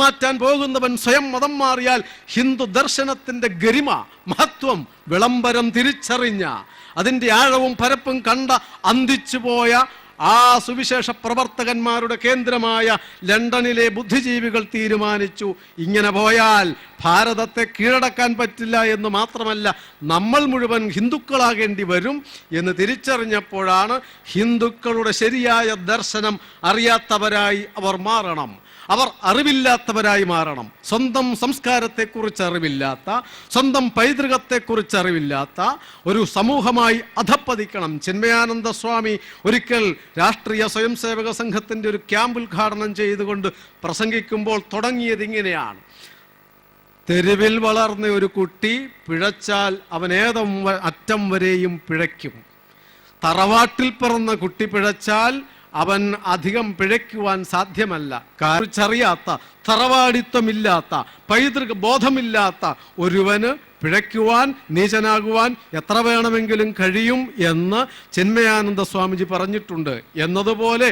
മാറ്റാൻ പോകുന്നവൻ സ്വയം മതം മാറിയാൽ ഹിന്ദു ദർശനത്തിന്റെ ഗരിമ, മഹത്വം, വിളംബരം തിരിച്ചറിഞ്ഞ, അതിൻ്റെ ആഴവും പരപ്പും കണ്ട അന്തിച്ചു പോയ ആ സുവിശേഷ പ്രവർത്തകന്മാരുടെ കേന്ദ്രമായ ലണ്ടനിലെ ബുദ്ധിജീവികൾ തീരുമാനിച്ചു, ഇങ്ങനെ പോയാൽ ഭാരതത്തെ കീഴടക്കാൻ പറ്റില്ല എന്ന് മാത്രമല്ല, നമ്മൾ മുഴുവൻ ഹിന്ദുക്കളാകേണ്ടി വരും എന്ന് തിരിച്ചറിഞ്ഞപ്പോഴാണ് ഹിന്ദുക്കളുടെ ശരിയായ ദർശനം അറിയാത്തവരായി അവർ മാറണം. അവർ അറിവില്ലാത്തവരായി മാറണം. സ്വന്തം സംസ്കാരത്തെക്കുറിച്ച് അറിവില്ലാത്ത, സ്വന്തം പൈതൃകത്തെക്കുറിച്ച് അറിവില്ലാത്ത ഒരു സമൂഹമായി അധപ്പതിക്കണം. ചിന്മയാനന്ദ സ്വാമി ഒരിക്കൽ രാഷ്ട്രീയ സ്വയംസേവക സംഘത്തിൻ്റെ ഒരു ക്യാമ്പ് ഉദ്ഘാടനം ചെയ്തുകൊണ്ട് പ്രസംഗിക്കുമ്പോൾ തുടങ്ങിയത് ഇങ്ങനെയാണ്: തെരുവിൽ വളർന്ന ഒരു കുട്ടി പിഴച്ചാൽ അവൻ അറ്റം വരെയും പിഴയ്ക്കും. തറവാട്ടിൽ പിറന്ന കുട്ടി പിഴച്ചാൽ അവൻ അധികം പിഴയ്ക്കുവാൻ സാധ്യമല്ല. കുറിച്ചറിയാത്ത, തറവാടിത്വമില്ലാത്ത, പൈതൃക ബോധമില്ലാത്ത ഒരുവന് പിഴയ്ക്കുവാൻ, നീചനാകുവാൻ എത്ര വേണമെങ്കിലും കഴിയും എന്ന് ചിന്മയാനന്ദ സ്വാമിജി പറഞ്ഞിട്ടുണ്ട്. എന്നതുപോലെ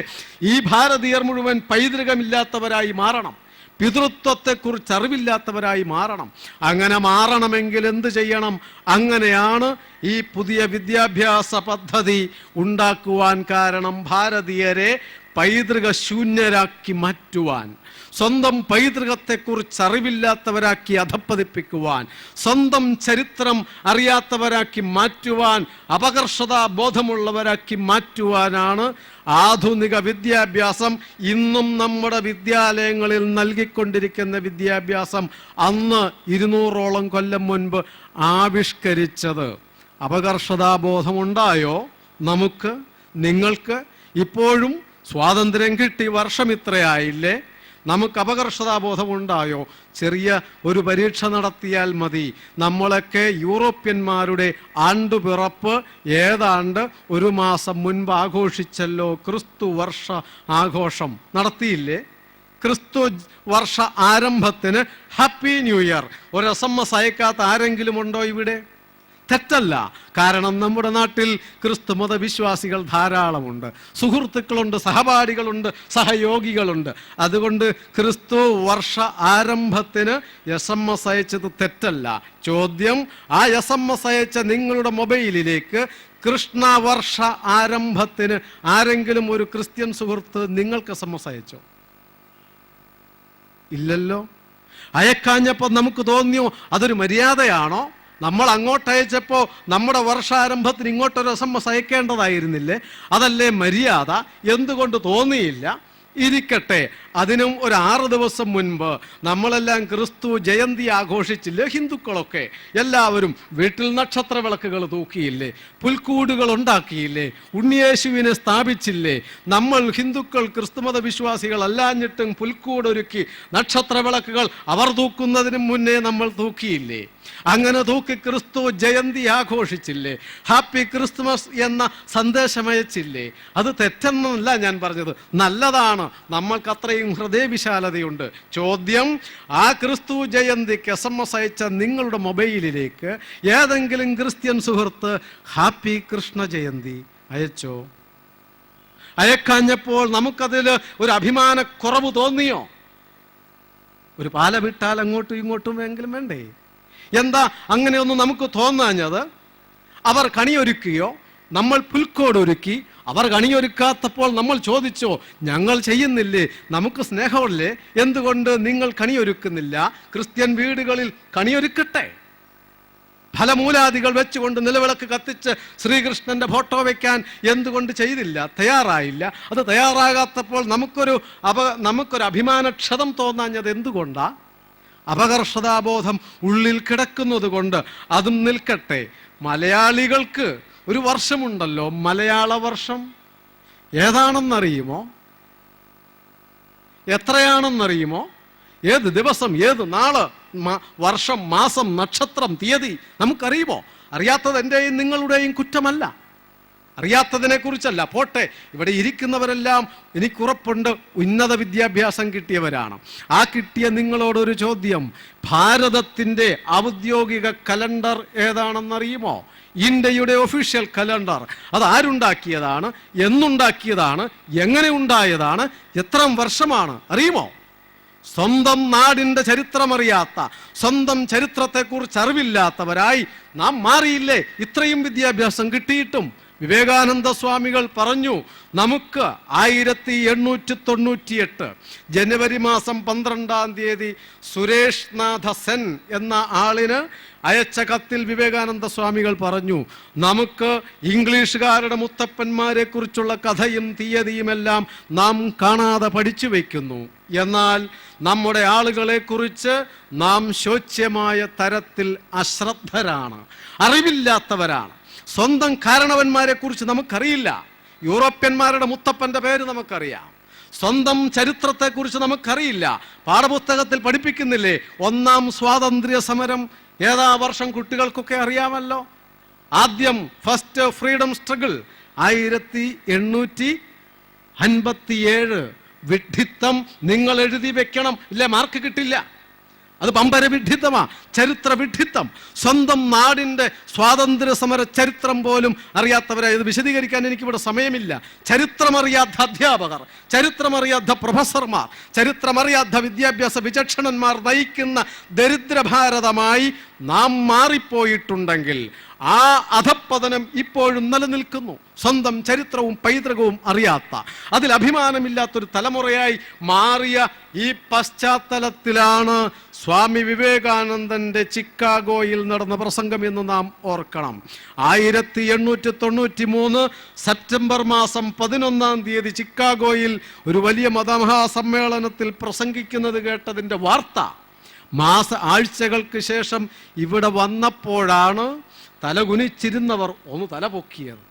ഈ ഭാരതീയർ മുഴുവൻ പൈതൃകമില്ലാത്തവരായി മാറണം, പിതൃത്വത്തെക്കുറിച്ച് അറിവില്ലാത്തവരായി മാറണം. അങ്ങനെ മാറണമെങ്കിൽ എന്ത് ചെയ്യണം? അങ്ങനെയാണ് ഈ പുതിയ വിദ്യാഭ്യാസ പദ്ധതി ഉണ്ടാക്കുവാൻ കാരണം ഭാരതീയരെ പൈതൃക ശൂന്യരാക്കി മാറ്റുവാൻ, സ്വന്തം പൈതൃകത്തെക്കുറിച്ച് അറിവില്ലാത്തവരാക്കി അധപ്പതിപ്പിക്കുവാൻ, സ്വന്തം ചരിത്രം അറിയാത്തവരാക്കി മാറ്റുവാൻ, അപകർഷതാ ബോധമുള്ളവരാക്കി മാറ്റുവാനാണ് ആധുനിക വിദ്യാഭ്യാസം. ഇന്നും നമ്മുടെ വിദ്യാലയങ്ങളിൽ നൽകിക്കൊണ്ടിരിക്കുന്ന വിദ്യാഭ്യാസം അന്ന് 200ഓളം കൊല്ലം മുൻപ് ആവിഷ്കരിച്ചത്. അപകർഷതാബോധമുണ്ടായോ നമുക്ക്, നിങ്ങൾക്ക്? ഇപ്പോഴും സ്വാതന്ത്ര്യം കിട്ടി വർഷം ഇത്രയായില്ലേ, നമുക്ക് അപകർഷതാബോധമുണ്ടായോ? ചെറിയ ഒരു പരീക്ഷ നടത്തിയാൽ മതി. നമ്മളൊക്കെ യൂറോപ്യന്മാരുടെ ആണ്ടുപിറപ്പ് ഏതാണ്ട് 1 മാസം മുൻപ് ആഘോഷിച്ചല്ലോ. ക്രിസ്തു വർഷ ആഘോഷം നടത്തിയില്ലേ? ക്രിസ്തു വർഷ ആരംഭത്തിന് ഹാപ്പി ന്യൂ ഇയർ ഒരു SMS അയക്കാത്ത ആരെങ്കിലും ഉണ്ടോ ഇവിടെ? തെറ്റല്ല. കാരണം നമ്മുടെ നാട്ടിൽ ക്രിസ്തുമത വിശ്വാസികൾ ധാരാളമുണ്ട്, സുഹൃത്തുക്കളുണ്ട്, സഹപാഠികളുണ്ട്, സഹയോഗികളുണ്ട്. അതുകൊണ്ട് ക്രിസ്തു വർഷ ആരംഭത്തിന് SMS അയച്ചത് തെറ്റല്ല. ചോദ്യം, ആ SMS അയച്ച നിങ്ങളുടെ മൊബൈലിലേക്ക് കൃഷ്ണവർഷ ആരംഭത്തിന് ആരെങ്കിലും ഒരു ക്രിസ്ത്യൻ സുഹൃത്ത് നിങ്ങൾക്ക് SMS അയച്ചോ? ഇല്ലല്ലോ. അയക്കാഞ്ഞപ്പോൾ നമുക്ക് തോന്നിയോ അതൊരു മര്യാദയാണോ? നമ്മൾ അങ്ങോട്ട് അയച്ചപ്പോൾ നമ്മുടെ വർഷാരംഭത്തിന് ഇങ്ങോട്ടൊരു SMS അയക്കേണ്ടതായിരുന്നില്ലേ? അതല്ലേ മര്യാദ? എന്തുകൊണ്ട് തോന്നിയില്ല? ഇരിക്കട്ടെ, അതിനും ഒരു 6 ദിവസം മുൻപ് നമ്മളെല്ലാം ക്രിസ്തു ജയന്തി ആഘോഷിച്ചില്ലേ? ഹിന്ദുക്കളൊക്കെ എല്ലാവരും വീട്ടിൽ നക്ഷത്ര വിളക്കുകൾ തൂക്കിയില്ലേ? പുൽക്കൂടുകൾ ഉണ്ടാക്കിയില്ലേ? ഉണ്ണിയേശുവിനെ സ്ഥാപിച്ചില്ലേ? നമ്മൾ ഹിന്ദുക്കൾ ക്രിസ്തുമത വിശ്വാസികൾ അല്ലാഞ്ഞിട്ടും പുൽക്കൂടൊരുക്കി നക്ഷത്ര വിളക്കുകൾ അവർ തൂക്കുന്നതിന് മുന്നേ നമ്മൾ തൂക്കിയില്ലേ? അങ്ങനെ തൂക്കി ക്രിസ്തു ജയന്തി ആഘോഷിച്ചില്ലേ? ഹാപ്പി ക്രിസ്മസ് എന്ന സന്ദേശമയച്ചില്ലേ? അത് തെറ്റെന്നല്ല ഞാൻ പറഞ്ഞത്, നല്ലതാണ്. നമ്മൾക്ക് അത്രയും ഹൃദയവിശാലതയുണ്ട്. ചോദ്യം, ആ ക്രിസ്തു ജയന്തിക്ക് SMS അയച്ച നിങ്ങളുടെ മൊബൈലിലേക്ക് ഏതെങ്കിലും ക്രിസ്ത്യൻ സുഹൃത്ത് ഹാപ്പി കൃഷ്ണ ജയന്തി അയച്ചോ? അയക്കാഞ്ഞപ്പോൾ നമുക്കതിൽ ഒരു അഭിമാനക്കുറവ് തോന്നിയോ? ഒരു പാല വിട്ടാൽ അങ്ങോട്ടും ഇങ്ങോട്ടും എങ്കിലും വേണ്ടേ? എന്താ അങ്ങനെയൊന്നും നമുക്ക് തോന്നാഞ്ഞത്? അവർ കണിയൊരുക്കിയോ? നമ്മൾ പുൽക്കോടൊരുക്കി. അവർ കണിയൊരുക്കാത്തപ്പോൾ നമ്മൾ ചോദിച്ചോ ഞങ്ങൾ ചെയ്യുന്നില്ലേ, നമുക്ക് സ്നേഹമല്ലേ, എന്തുകൊണ്ട് നിങ്ങൾ കണിയൊരുക്കുന്നില്ല? ക്രിസ്ത്യൻ വീടുകളിൽ കണിയൊരുക്കട്ടെ. ഫലമൂലാദികൾ വെച്ചുകൊണ്ട് നിലവിളക്ക് കത്തിച്ച് ശ്രീകൃഷ്ണന്റെ ഫോട്ടോ വെക്കാൻ എന്തുകൊണ്ട് ചെയ്തില്ല? തയ്യാറായില്ല. അത് തയ്യാറാകാത്തപ്പോൾ നമുക്കൊരു അഭിമാനക്ഷതം തോന്നാഞ്ഞത് എന്തുകൊണ്ടാ? അപകർഷതാബോധം ഉള്ളിൽ കിടക്കുന്നത് കൊണ്ട്. അതും നിൽക്കട്ടെ. മലയാളികൾക്ക് ഒരു വർഷമുണ്ടല്ലോ, മലയാള വർഷം. ഏതാണെന്നറിയുമോ? എത്രയാണെന്നറിയുമോ? ഏത് ദിവസം, ഏത് നാള്, വർഷം, മാസം, നക്ഷത്രം, തീയതി നമുക്കറിയുമോ? അറിയാത്തത് എൻ്റെയും നിങ്ങളുടെയും കുറ്റമല്ല, അറിയാത്തതിനെ കുറിച്ചല്ല. പോട്ടെ, ഇവിടെ ഇരിക്കുന്നവരെല്ലാം എനിക്കുറപ്പുണ്ട് ഉന്നത വിദ്യാഭ്യാസം കിട്ടിയവരാണ്. ആ കിട്ടിയ നിങ്ങളോടൊരു ചോദ്യം, ഭാരതത്തിൻ്റെ ഔദ്യോഗിക കലണ്ടർ ഏതാണെന്നറിയുമോ? ഇന്ത്യയുടെ ഒഫീഷ്യൽ കലണ്ടർ. അത് ആരുണ്ടാക്കിയതാണ്? എന്നുണ്ടാക്കിയതാണ്? എങ്ങനെ ഉണ്ടായതാണ്? എത്ര വർഷമാണ്? അറിയുമോ? സ്വന്തം നാടിൻ്റെ ചരിത്രമറിയാത്ത, സ്വന്തം ചരിത്രത്തെക്കുറിച്ച് അറിവില്ലാത്തവരായി നാം മാറിയില്ലേ ഇത്രയും വിദ്യാഭ്യാസം കിട്ടിയിട്ടും? വിവേകാനന്ദ സ്വാമികൾ പറഞ്ഞു, നമുക്ക് 1898 ജനുവരി മാസം 12-ാം തീയതി സുരേഷ് നാഥ സെൻ എന്ന ആളിന് അയച്ച കത്തിൽ വിവേകാനന്ദ സ്വാമികൾ പറഞ്ഞു, നമുക്ക് ഇംഗ്ലീഷുകാരുടെ മുത്തപ്പന്മാരെ കുറിച്ചുള്ള കഥയും തീയതിയുമെല്ലാം നാം കാണാതെ പഠിച്ചു വയ്ക്കുന്നു. എന്നാൽ നമ്മുടെ ആളുകളെ കുറിച്ച് നാം ശോച്യമായ തരത്തിൽ അശ്രദ്ധരാണ്, അറിവില്ലാത്തവരാണ്. സ്വന്തം കാരണവന്മാരെ കുറിച്ച് നമുക്കറിയില്ല. യൂറോപ്യന്മാരുടെ മുത്തപ്പന്റെ പേര് നമുക്കറിയാം. സ്വന്തം ചരിത്രത്തെക്കുറിച്ച് നമുക്കറിയില്ല. പാഠപുസ്തകത്തിൽ പഠിപ്പിക്കുന്നില്ലേ? 1-ാം സ്വാതന്ത്ര്യ സമരം ഏതാ വർഷം? കുട്ടികൾക്കൊക്കെ അറിയാമല്ലോ. ആദ്യം ഫസ്റ്റ് ഫ്രീഡം സ്ട്രഗിൾ 1857. വിഡ്ഢിത്തം നിങ്ങൾ എഴുതി വെക്കണം, ഇല്ലേ മാർക്ക് കിട്ടില്ല. അത് പമ്പര വിഡ്ഢിത്തമാ, ചരിത്ര വിഡ്ഢിത്തം. സ്വന്തം നാടിൻ്റെ സ്വാതന്ത്ര്യ സമര ചരിത്രം പോലും അറിയാത്തവരായി. ഇത് വിശദീകരിക്കാൻ എനിക്കിവിടെ സമയമില്ല. ചരിത്രമറിയാത്ത അധ്യാപകർ, ചരിത്രമറിയാത്ത പ്രൊഫസർമാർ, ചരിത്രമറിയാത്ത വിദ്യാഭ്യാസ വിചക്ഷണന്മാർ നയിക്കുന്ന ദരിദ്ര ഭാരതമായി നാം മാറിപ്പോയിട്ടുണ്ടെങ്കിൽ ആ അധപ്പതനം ഇപ്പോഴും നിലനിൽക്കുന്നു. സ്വന്തം ചരിത്രവും പൈതൃകവും അറിയാത്ത, അതിൽ അഭിമാനമില്ലാത്തൊരു തലമുറയായി മാറിയ ഈ പശ്ചാത്തലത്തിലാണ് സ്വാമി വിവേകാനന്ദന്റെ ചിക്കാഗോയിൽ നടന്ന പ്രസംഗം എന്ന് നാം ഓർക്കണം. 1893 സെപ്റ്റംബർ മാസം 11 ചിക്കാഗോയിൽ ഒരു വലിയ മതമഹാസമ്മേളനത്തിൽ പ്രസംഗിക്കുന്നത് കേട്ടതിൻ്റെ വാർത്ത ആഴ്ചകൾക്ക് ശേഷം ഇവിടെ വന്നപ്പോഴാണ് തലകുനിച്ചിരുന്നവർ ഒന്ന് തല പൊക്കിയത്.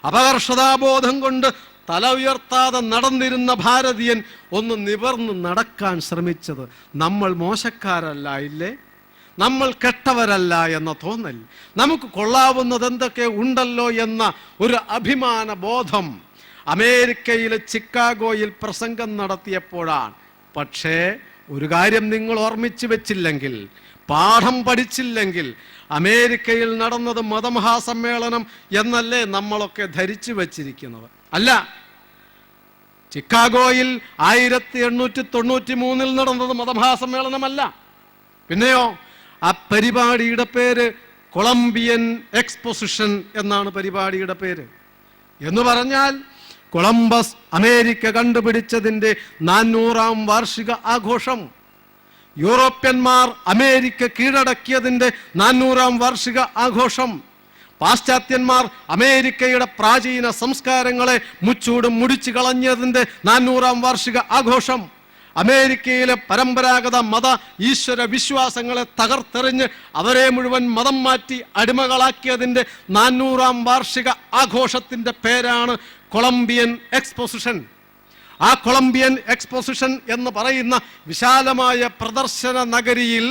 അപകർഷതാബോധം കൊണ്ട് തല ഉയർത്താതെ നടന്നിരുന്ന ഭാരതീയൻ ഒന്ന് നിവർന്ന് നടക്കാൻ ശ്രമിച്ചത്. നമ്മൾ മോശക്കാരല്ല ഇല്ലേ, നമ്മൾ കെട്ടവരല്ല എന്ന തോന്നൽ, നമുക്ക് കൊള്ളാവുന്നത് എന്തൊക്കെ ഉണ്ടല്ലോ എന്ന ഒരു അഭിമാന ബോധം അമേരിക്കയിലെ ചിക്കാഗോയിൽ പ്രസംഗം നടത്തിയപ്പോഴാണ്. പക്ഷേ ഒരു കാര്യം നിങ്ങൾ ഓർമ്മിച്ചു വെച്ചില്ലെങ്കിൽ, പാഠം പഠിച്ചില്ലെങ്കിൽ, അമേരിക്കയിൽ നടന്നത് മതമഹാസമ്മേളനം എന്നല്ലേ നമ്മളൊക്കെ ധരിച്ചു വച്ചിരിക്കുന്നത്. അല്ല, ചിക്കാഗോയിൽ 1893 നടന്നത് മതമഹാസമ്മേളനമല്ല. പിന്നെയോ ആ പരിപാടിയുടെ പേര് കൊളംബിയൻ എക്സ്പോസിഷൻ എന്നാണ് പരിപാടിയുടെ പേര്. എന്ന് പറഞ്ഞാൽ കൊളംബസ് അമേരിക്ക കണ്ടുപിടിച്ചതിൻ്റെ 400ാം വാർഷിക ആഘോഷം, യൂറോപ്യന്മാർ അമേരിക്ക കീഴടക്കിയതിൻ്റെ 400ാം വാർഷിക ആഘോഷം, പാശ്ചാത്യന്മാർ അമേരിക്കയുടെ പ്രാചീന സംസ്കാരങ്ങളെ മുച്ചൂടും മുടിച്ചു കളഞ്ഞതിൻ്റെ 400ാം വാർഷിക ആഘോഷം, അമേരിക്കയിലെ പരമ്പരാഗത മത ഈശ്വര വിശ്വാസങ്ങളെ തകർത്തെറിഞ്ഞ് അവരെ മുഴുവൻ മതം മാറ്റി അടിമകളാക്കിയതിൻ്റെ 400ാം വാർഷിക ആഘോഷത്തിൻ്റെ പേരാണ് കൊളംബിയൻ എക്സ്പോസിഷൻ. ആ കൊളംബിയൻ എക്സ്പോസിഷൻ എന്ന് പറയുന്ന വിശാലമായ പ്രദർശന നഗരിയിൽ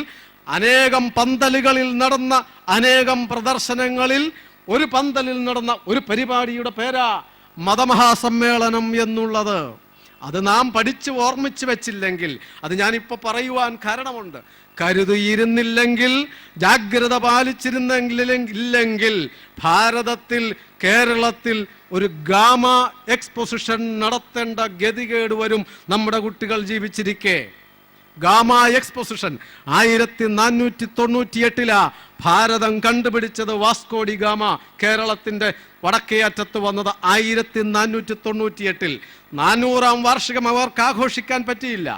അനേകം പന്തലുകളിൽ നടന്ന അനേകം പ്രദർശനങ്ങളിൽ ഒരു പന്തലിൽ നടന്ന ഒരു പരിപാടിയുടെ പേരാ മതമഹാസമ്മേളനം എന്നുള്ളത്. അത് നാം പഠിച്ച് ഓർമ്മിച്ച് വെച്ചില്ലെങ്കിൽ, അത് ഞാനിപ്പോൾ പറയുവാൻ കാരണമുണ്ട്, കരുതിയിരുന്നില്ലെങ്കിൽ, ജാഗ്രത പാലിച്ചിരുന്നില്ലെങ്കിൽ ഭാരതത്തിൽ, കേരളത്തിൽ ഒരു ഗാമ എക്സ്പോസിഷൻ നടത്തേണ്ട ഗതികേട് വരും നമ്മുടെ കുട്ടികൾ ജീവിച്ചിരിക്കെ. ഗാമ എക്സ്പോസിഷൻ 1498 ഭാരതം കണ്ടുപിടിച്ചത്. വാസ്കോഡി ഗാമ കേരളത്തിൻ്റെ വടക്കേ അറ്റത്ത് വന്നത് 1498. 400ാം വാർഷികം അവർക്ക് ആഘോഷിക്കാൻ പറ്റിയില്ല,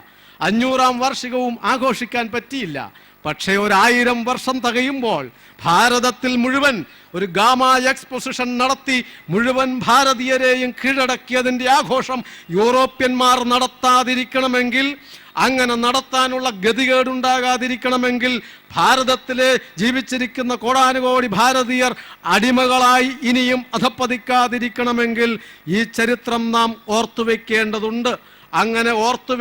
500ാം വാർഷികവും ആഘോഷിക്കാൻ പറ്റിയില്ല. പക്ഷേ 1000 വർഷം തികയുമ്പോൾ ഭാരതത്തിൽ മുഴുവൻ ഒരു ഗാമ എക്സ്പോസിഷൻ നടത്തി മുഴുവൻ ഭാരതീയരെയും കീഴടക്കിയതിൻ്റെ ആഘോഷം യൂറോപ്യന്മാർ നടത്താതിരിക്കണമെങ്കിൽ, അങ്ങനെ നടത്താനുള്ള ഗതികേടുണ്ടാകാതിരിക്കണമെങ്കിൽ, ഭാരതത്തിലെ ജീവിച്ചിരിക്കുന്ന കോടാനുകോടി ഭാരതീയർ അടിമകളായി ഇനിയും അധപ്പതിക്കാതിരിക്കണമെങ്കിൽ ഈ ചരിത്രം നാം ഓർത്തുവെക്കേണ്ടതുണ്ട്. അങ്ങനെ ഓർത്തു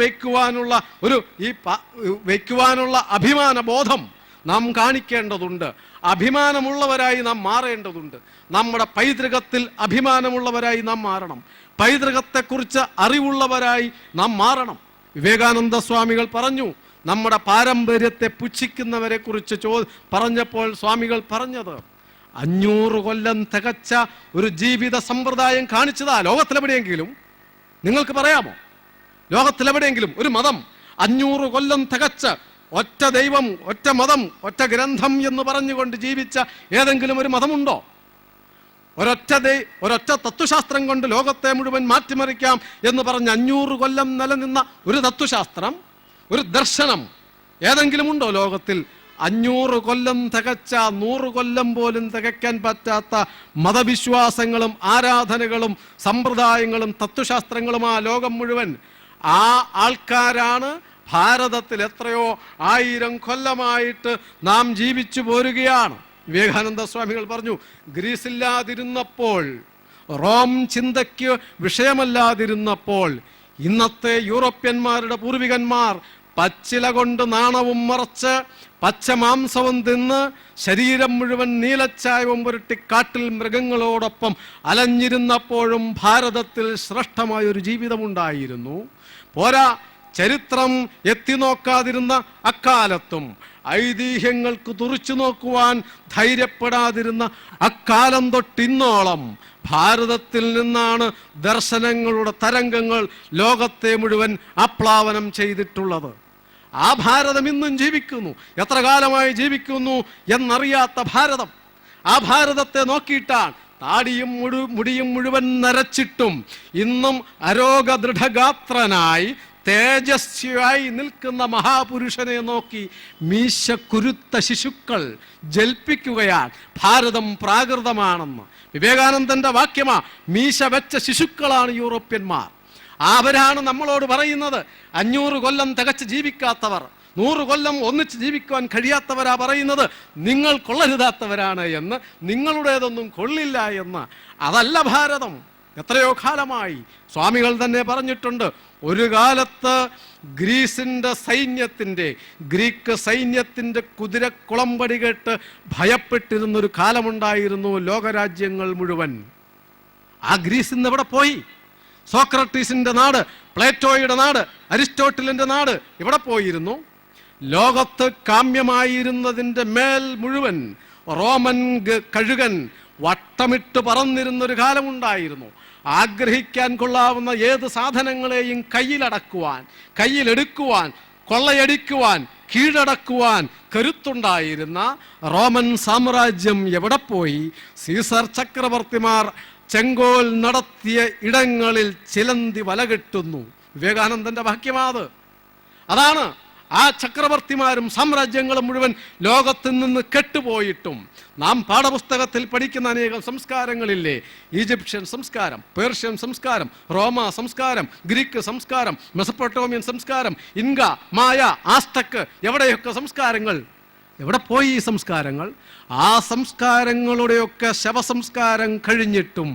വയ്ക്കുവാനുള്ള അഭിമാന ബോധം നാം കാണിക്കേണ്ടതുണ്ട്. അഭിമാനമുള്ളവരായി നാം മാറേണ്ടതുണ്ട്. നമ്മുടെ പൈതൃകത്തിൽ അഭിമാനമുള്ളവരായി നാം മാറണം. പൈതൃകത്തെക്കുറിച്ച് അറിവുള്ളവരായി നാം മാറണം. വിവേകാനന്ദ സ്വാമികൾ പറഞ്ഞു, നമ്മുടെ പാരമ്പര്യത്തെ പുച്ഛിക്കുന്നവരെ കുറിച്ച് പറഞ്ഞപ്പോൾ സ്വാമികൾ പറഞ്ഞത് 500 കൊല്ലം തികച്ച ഒരു ജീവിത സമ്പ്രദായം കാണിച്ചതാ ലോകത്തിലെവിടെയെങ്കിലും? നിങ്ങൾക്ക് പറയാമോ? ലോകത്തിലെവിടെയെങ്കിലും ഒരു മതം 500 കൊല്ലം തികച്ച ഒറ്റ ദൈവം, ഒറ്റ മതം, ഒറ്റ ഗ്രന്ഥം എന്ന് പറഞ്ഞുകൊണ്ട് ജീവിച്ച ഏതെങ്കിലും ഒരു മതമുണ്ടോ? ഒരൊറ്റ തത്വശാസ്ത്രം കൊണ്ട് ലോകത്തെ മുഴുവൻ മാറ്റിമറിക്കാം എന്ന് പറഞ്ഞ് 500 കൊല്ലം നിലനിന്ന ഒരു തത്വശാസ്ത്രം, ഒരു ദർശനം ഏതെങ്കിലും ഉണ്ടോ ലോകത്തിൽ? 500 കൊല്ലം തികച്ച, 100 കൊല്ലം പോലും തികയ്ക്കാൻ പറ്റാത്ത മതവിശ്വാസങ്ങളും ആരാധനകളും സമ്പ്രദായങ്ങളും തത്വശാസ്ത്രങ്ങളുമാ ലോകം മുഴുവൻ. ആ ആൾക്കാരാണ് ഭാരതത്തിൽ എത്രയോ 1000 കൊല്ലമായിട്ട് നാം ജീവിച്ചു പോരുകയാണ്. വിവേകാനന്ദ സ്വാമികൾ പറഞ്ഞു, ഗ്രീസില്ലാതിരുന്നപ്പോൾ, റോം ചിന്തയ്ക്ക് വിഷയമല്ലാതിരുന്നപ്പോൾ, ഇന്നത്തെ യൂറോപ്യന്മാരുടെ പൂർവികന്മാർ പച്ചില കൊണ്ട് നാണവും മറച്ച് പച്ചമാംസവും തിന്ന് ശരീരം മുഴുവൻ നീലച്ചായവും പുരട്ടി കാട്ടിൽ മൃഗങ്ങളോടൊപ്പം അലഞ്ഞിരുന്നപ്പോഴും ഭാരതത്തിൽ ശ്രേഷ്ഠമായൊരു ജീവിതമുണ്ടായിരുന്നു. പോരാ, ചരിത്രം എത്തിനോക്കാതിരുന്ന അക്കാലത്തും ഐതിഹ്യങ്ങൾക്ക് തുറിച്ചു നോക്കുവാൻ ധൈര്യപ്പെടാതിരുന്ന അക്കാലം തൊട്ടിന്നോളം ഭാരതത്തിൽ നിന്നാണ് ദർശനങ്ങളുടെ തരംഗങ്ങൾ ലോകത്തെ മുഴുവൻ ആപ്ലാവനം ചെയ്തിട്ടുള്ളത്. ആ ഭാരതം ഇന്നും ജീവിക്കുന്നു. എത്ര കാലമായി ജീവിക്കുന്നു എന്നറിയാത്ത ഭാരതം. ആ ഭാരതത്തെ നോക്കിയിട്ടാണ് താടിയും മുടിയും മുഴുവൻ നരച്ചിട്ടും ഇന്നും അരോഗ ദൃഢഗാത്രനായി തേജസ്വിയായി നിൽക്കുന്ന മഹാപുരുഷനെ നോക്കി മീശ കുരുത്ത ശിശുക്കൾ ജൽപ്പിക്കുകയാണ് ഭാരതം പ്രാകൃതമാണെന്ന്. വിവേകാനന്ദന്റെ വാക്യമാ, മീശ വെച്ച ശിശുക്കളാണ് യൂറോപ്യന്മാർ. അവരാണ് നമ്മളോട് പറയുന്നത് 500 കൊല്ലം തികച്ച് ജീവിക്കാത്തവർ, 100 കൊല്ലം ഒന്നിച്ച് ജീവിക്കുവാൻ കഴിയാത്തവരാ പറയുന്നത് നിങ്ങൾ കൊള്ളരുതാത്തവരാണ് എന്ന്, നിങ്ങളുടേതൊന്നും കൊള്ളില്ല എന്ന്. അതല്ല ഭാരതം. എത്രയോ കാലമായി സ്വാമികൾ തന്നെ പറഞ്ഞിട്ടുണ്ട്, ഒരു കാലത്ത് ഗ്രീക്ക് സൈന്യത്തിൻ്റെ കുതിരക്കുളമ്പടി കേട്ട് ഭയപ്പെട്ടിരുന്നൊരു കാലമുണ്ടായിരുന്നു ലോകരാജ്യങ്ങൾ മുഴുവൻ. ആ ഗ്രീസ് ഇന്ന് എവിടെ പോയി? സോക്രട്ടീസിന്റെ നാട്, പ്ലേറ്റോയുടെ നാട്, അരിസ്റ്റോട്ടിലിന്റെ നാട് എവിടെ പോയിരുന്നു? ലോകത്ത് കാമ്യമായിരുന്നതിൻ്റെ മേൽ മുഴുവൻ റോമൻ കഴുകൻ വട്ടമിട്ട് പറന്നിരുന്നൊരു കാലമുണ്ടായിരുന്നു. ആഗ്രഹിക്കാൻ കൊള്ളാവുന്ന ഏത് സാധനങ്ങളെയും കയ്യിലടക്കുവാൻ, കയ്യിലെടുക്കുവാൻ, കൊള്ളയടിക്കുവാൻ, കീഴടക്കുവാൻ കരുത്തുണ്ടായിരുന്ന റോമൻ സാമ്രാജ്യം എവിടെ പോയി? സീസർ ചക്രവർത്തിമാർ ചെങ്കോൽ നടത്തിയ ഇടങ്ങളിൽ ചിലന്തി വലകെട്ടുന്നു. വിവേകാനന്ദന്റെ വാക്യമാത്. അതാണ് ആ ചക്രവർത്തിമാരും സാമ്രാജ്യങ്ങളും മുഴുവൻ ലോകത്തിൽ നിന്ന് കെട്ടുപോയിട്ടും നാം പാഠപുസ്തകത്തിൽ പഠിക്കുന്ന അനേകം സംസ്കാരങ്ങളില്ലേ? ഈജിപ്ഷ്യൻ സംസ്കാരം, പേർഷ്യൻ സംസ്കാരം, റോമ സംസ്കാരം, ഗ്രീക്ക് സംസ്കാരം, മെസപ്പൊട്ടോമിയൻ സംസ്കാരം, ഇൻക, മായ, ആസ്തക്ക്, എവിടെയൊക്കെ സംസ്കാരങ്ങൾ, എവിടെ പോയി ഈ സംസ്കാരങ്ങൾ? ആ സംസ്കാരങ്ങളുടെയൊക്കെ ശവസംസ്കാരം കഴിഞ്ഞിട്ടും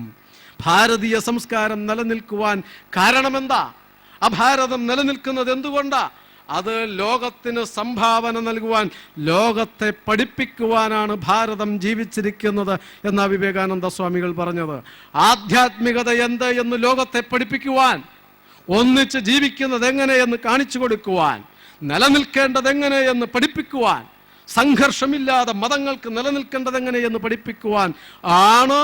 ഭാരതീയ സംസ്കാരം നിലനിൽക്കുവാൻ കാരണമെന്താ? ആ ഭാരതം നിലനിൽക്കുന്നത് എന്തുകൊണ്ടാ? അത് ലോകത്തിന് സംഭാവന നൽകുവാൻ, ലോകത്തെ പഠിപ്പിക്കുവാനാണ് ഭാരതം ജീവിച്ചിരിക്കുന്നത് എന്നാ വിവേകാനന്ദ സ്വാമികൾ പറഞ്ഞത്. ആധ്യാത്മികത എന്ത് എന്ന് ലോകത്തെ പഠിപ്പിക്കുവാൻ, ഒന്നിച്ച് ജീവിക്കുന്നത് എങ്ങനെയെന്ന് കാണിച്ചു കൊടുക്കുവാൻ, നിലനിൽക്കേണ്ടത് എങ്ങനെയെന്ന് പഠിപ്പിക്കുവാൻ, സംഘർഷമില്ലാതെ മതങ്ങൾക്ക് നിലനിൽക്കേണ്ടത് എങ്ങനെയെന്ന് പഠിപ്പിക്കുവാൻ ആണ്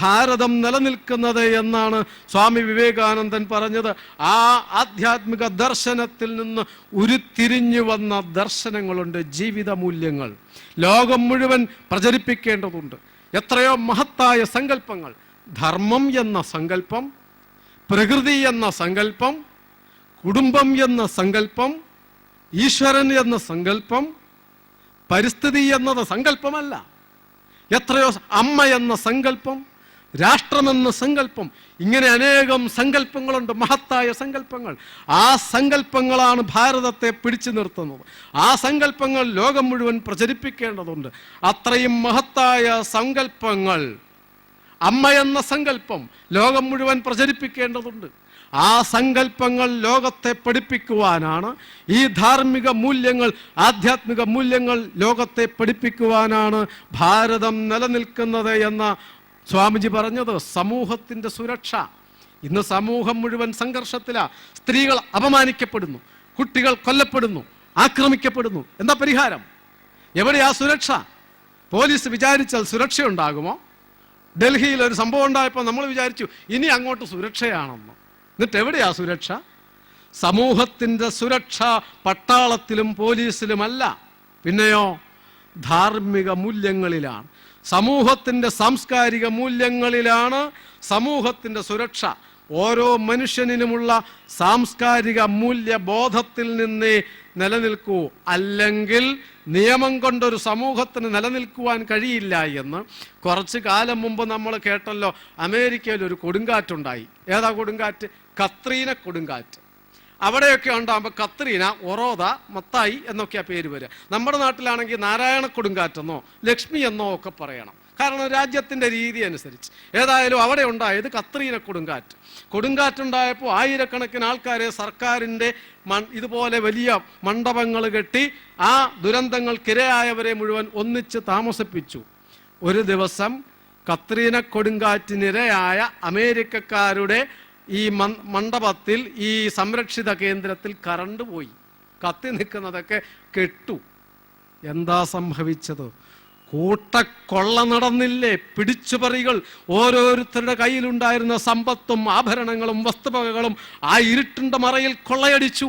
ഭാരതം നിലനിൽക്കുന്നത് എന്നാണ് സ്വാമി വിവേകാനന്ദൻ പറഞ്ഞത്. ആ ആധ്യാത്മിക ദർശനത്തിൽ നിന്ന് ഉരുത്തിരിഞ്ഞു വന്ന ദർശനങ്ങളുണ്ട്, ജീവിത മൂല്യങ്ങൾ ലോകം മുഴുവൻ പ്രചരിപ്പിക്കേണ്ടതുണ്ട്. എത്രയോ മഹത്തായ സങ്കല്പങ്ങൾ, ധർമ്മം എന്ന സങ്കല്പം, പ്രകൃതി എന്ന സങ്കല്പം, കുടുംബം എന്ന സങ്കല്പം, ഈശ്വരൻ എന്ന സങ്കല്പം, പരിസ്ഥിതി എന്നത് സങ്കല്പമല്ല. എത്രയോ അമ്മ എന്ന സങ്കല്പം, രാഷ്ട്രമെന്ന സങ്കല്പം, ഇങ്ങനെ അനേകം സങ്കല്പങ്ങളുണ്ട്, മഹത്തായ സങ്കല്പങ്ങൾ. ആ സങ്കല്പങ്ങളാണ് ഭാരതത്തെ പിടിച്ചു നിർത്തുന്നത്. ആ സങ്കല്പങ്ങൾ ലോകം മുഴുവൻ പ്രചരിപ്പിക്കേണ്ടതുണ്ട്. അത്രയും മഹത്തായ സങ്കല്പങ്ങൾ, അമ്മ എന്ന സങ്കല്പം ലോകം മുഴുവൻ പ്രചരിപ്പിക്കേണ്ടതുണ്ട്. ആ സങ്കല്പങ്ങൾ ലോകത്തെ പഠിപ്പിക്കുവാനാണ്, ഈ ധാർമ്മിക മൂല്യങ്ങൾ, ആധ്യാത്മിക മൂല്യങ്ങൾ ലോകത്തെ പഠിപ്പിക്കുവാനാണ് ഭാരതം നിലനിൽക്കുന്നത് എന്ന സ്വാമിജി പറഞ്ഞത്. സമൂഹത്തിൻ്റെ സുരക്ഷ. ഇന്ന് സമൂഹം മുഴുവൻ സംഘർഷത്തിലാണ്. സ്ത്രീകൾ അപമാനിക്കപ്പെടുന്നു, കുട്ടികൾ കൊല്ലപ്പെടുന്നു, ആക്രമിക്കപ്പെടുന്നു. എന്താ പരിഹാരം? എവിടെയാ സുരക്ഷ? പോലീസ് വിചാരിച്ചാൽ സുരക്ഷയുണ്ടാകുമോ? ഡൽഹിയിൽ ഒരു സംഭവം ഉണ്ടായപ്പോൾ നമ്മൾ വിചാരിച്ചു ഇനി അങ്ങോട്ട് സുരക്ഷയാണെന്ന്. എന്നിട്ട് എവിടെയാ സുരക്ഷ? സമൂഹത്തിൻ്റെ സുരക്ഷ പട്ടാളത്തിലും പോലീസിലുമല്ല, പിന്നെയോ ധാർമ്മിക മൂല്യങ്ങളിലാണ്, സമൂഹത്തിൻ്റെ സാംസ്കാരിക മൂല്യങ്ങളിലാണ് സമൂഹത്തിൻ്റെ സുരക്ഷ. ഓരോ മനുഷ്യനിലുമുള്ള സാംസ്കാരിക മൂല്യബോധത്തിൽ നിന്നേ നിലനിൽക്കൂ. അല്ലെങ്കിൽ നിയമം കൊണ്ടൊരു സമൂഹത്തിന് നിലനിൽക്കുവാൻ കഴിയില്ല എന്ന് കുറച്ച് കാലം മുമ്പ് നമ്മൾ കേട്ടല്ലോ. അമേരിക്കയിൽ ഒരു കൊടുങ്കാറ്റുണ്ടായി. ഏതാ കൊടുങ്കാറ്റ്? കത്രീന കൊടുങ്കാറ്റ്. അവിടെയൊക്കെ ഉണ്ടാകുമ്പോൾ കത്രീന, ഒറോദ, മത്തായി എന്നൊക്കെയാ പേര് വരിക. നമ്മുടെ നാട്ടിലാണെങ്കിൽ നാരായണ കൊടുങ്കാറ്റെന്നോ ലക്ഷ്മി എന്നോ ഒക്കെ പറയണം, കാരണം രാജ്യത്തിൻ്റെ രീതി അനുസരിച്ച്. ഏതായാലും അവിടെ ഉണ്ടായത് കത്രീന കൊടുങ്കാറ്റ്. കൊടുങ്കാറ്റുണ്ടായപ്പോൾ ആയിരക്കണക്കിന് ആൾക്കാരെ സർക്കാരിൻ്റെ ഇതുപോലെ വലിയ മണ്ഡപങ്ങൾ കെട്ടി ആ ദുരന്തങ്ങൾക്കിരയായവരെ മുഴുവൻ ഒന്നിച്ച് താമസിപ്പിച്ചു. ഒരു ദിവസം കത്രീന കൊടുങ്കാറ്റിനിരയായ അമേരിക്കക്കാരുടെ ഈ മണ്ഡപത്തിൽ, ഈ സംരക്ഷിത കേന്ദ്രത്തിൽ കറണ്ട് പോയി. കത്തി നിൽക്കുന്നതൊക്കെ കെട്ടു. എന്താ സംഭവിച്ചത്? കൂട്ടക്കൊള്ള നടന്നില്ലേ? പിടിച്ചുപറികൾ. ഓരോരുത്തരുടെ കയ്യിലുണ്ടായിരുന്ന സമ്പത്തും ആഭരണങ്ങളും വസ്തുവകകളും ആ ഇരുട്ടിൻ്റെ മറയിൽ കൊള്ളയടിച്ചു.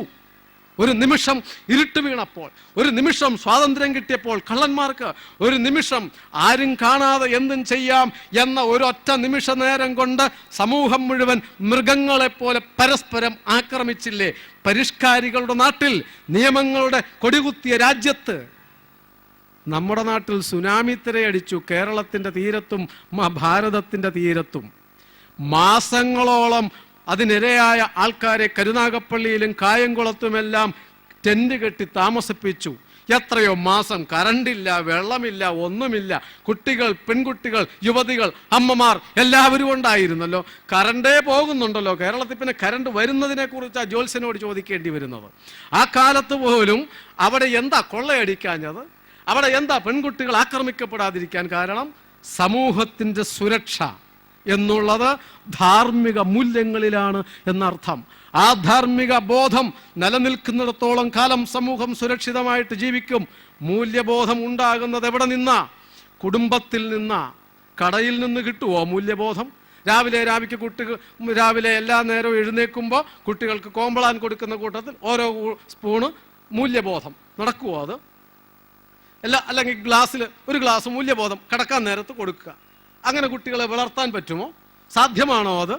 ഒരു നിമിഷം ഇരുട്ട് വീണപ്പോൾ, ഒരു നിമിഷം സ്വാതന്ത്ര്യം കിട്ടിയപ്പോൾ കള്ളന്മാർക്ക്, ഒരു നിമിഷം ആരും കാണാതെ എന്തും ചെയ്യാം എന്ന ഒരൊറ്റ നിമിഷ നേരം കൊണ്ട് സമൂഹം മുഴുവൻ മൃഗങ്ങളെപ്പോലെ പരസ്പരം ആക്രമിച്ചില്ലേ? പരിഷ്കാരികളുടെ നാട്ടിൽ, നിയമങ്ങളുടെ കൊടികുത്തിയ രാജ്യത്ത്. നമ്മുടെ നാട്ടിൽ സുനാമി തിരയടിച്ചു, കേരളത്തിൻ്റെ തീരത്തും ഭാരതത്തിൻ്റെ തീരത്തും. മാസങ്ങളോളം അതിനിരയായ ആൾക്കാരെ കരുനാഗപ്പള്ളിയിലും കായംകുളത്തുമെല്ലാം ടെന്റ് കെട്ടി താമസിപ്പിച്ചു. എത്രയോ മാസം കറണ്ടില്ല, വെള്ളമില്ല, ഒന്നുമില്ല. കുട്ടികൾ, പെൺകുട്ടികൾ, യുവതികൾ, അമ്മമാർ എല്ലാവരും ഉണ്ടായിരുന്നല്ലോ. കറണ്ടേ പോകുന്നുണ്ടല്ലോ. കേരളത്തിൽ പിന്നെ കറണ്ട് വരുന്നതിനെ കുറിച്ചാണ് ജ്യോത്സ്യനോട് ചോദിക്കേണ്ടി വരുന്നത്. ആ കാലത്ത് പോലും അവിടെ എന്താ കൊള്ളയടിക്കാഞ്ഞത്? അവിടെ എന്താ പെൺകുട്ടികൾ ആക്രമിക്കപ്പെടാതിരിക്കാൻ കാരണം? സമൂഹത്തിൻ്റെ സുരക്ഷ എന്നുള്ളത് ധാർമ്മിക മൂല്യങ്ങളിലാണ് എന്നർത്ഥം. ആ ധാർമ്മിക ബോധം നിലനിൽക്കുന്നിടത്തോളം കാലം സമൂഹം സുരക്ഷിതമായിട്ട് ജീവിക്കും. മൂല്യബോധം ഉണ്ടാകുന്നത് എവിടെ നിന്നാ? കുടുംബത്തിൽ നിന്നാ. കടയിൽ നിന്ന് കിട്ടുമോ മൂല്യബോധം? രാവിലെ എല്ലാ നേരവും എഴുന്നേൽക്കുമ്പോൾ കുട്ടികൾക്ക് കോമ്പളാൻ കൊടുക്കുന്ന കൂട്ടത്തിൽ ഓരോ സ്പൂണ് മൂല്യബോധം നടക്കുമോ? അത് അല്ലെങ്കിൽ ഗ്ലാസ്സിൽ ഒരു ഗ്ലാസ് മൂല്യബോധം കിടക്കാൻ നേരത്ത് കൊടുക്കുക. അങ്ങനെ കുട്ടികളെ വളർത്താൻ പറ്റുമോ? സാധ്യമാണോ അത്?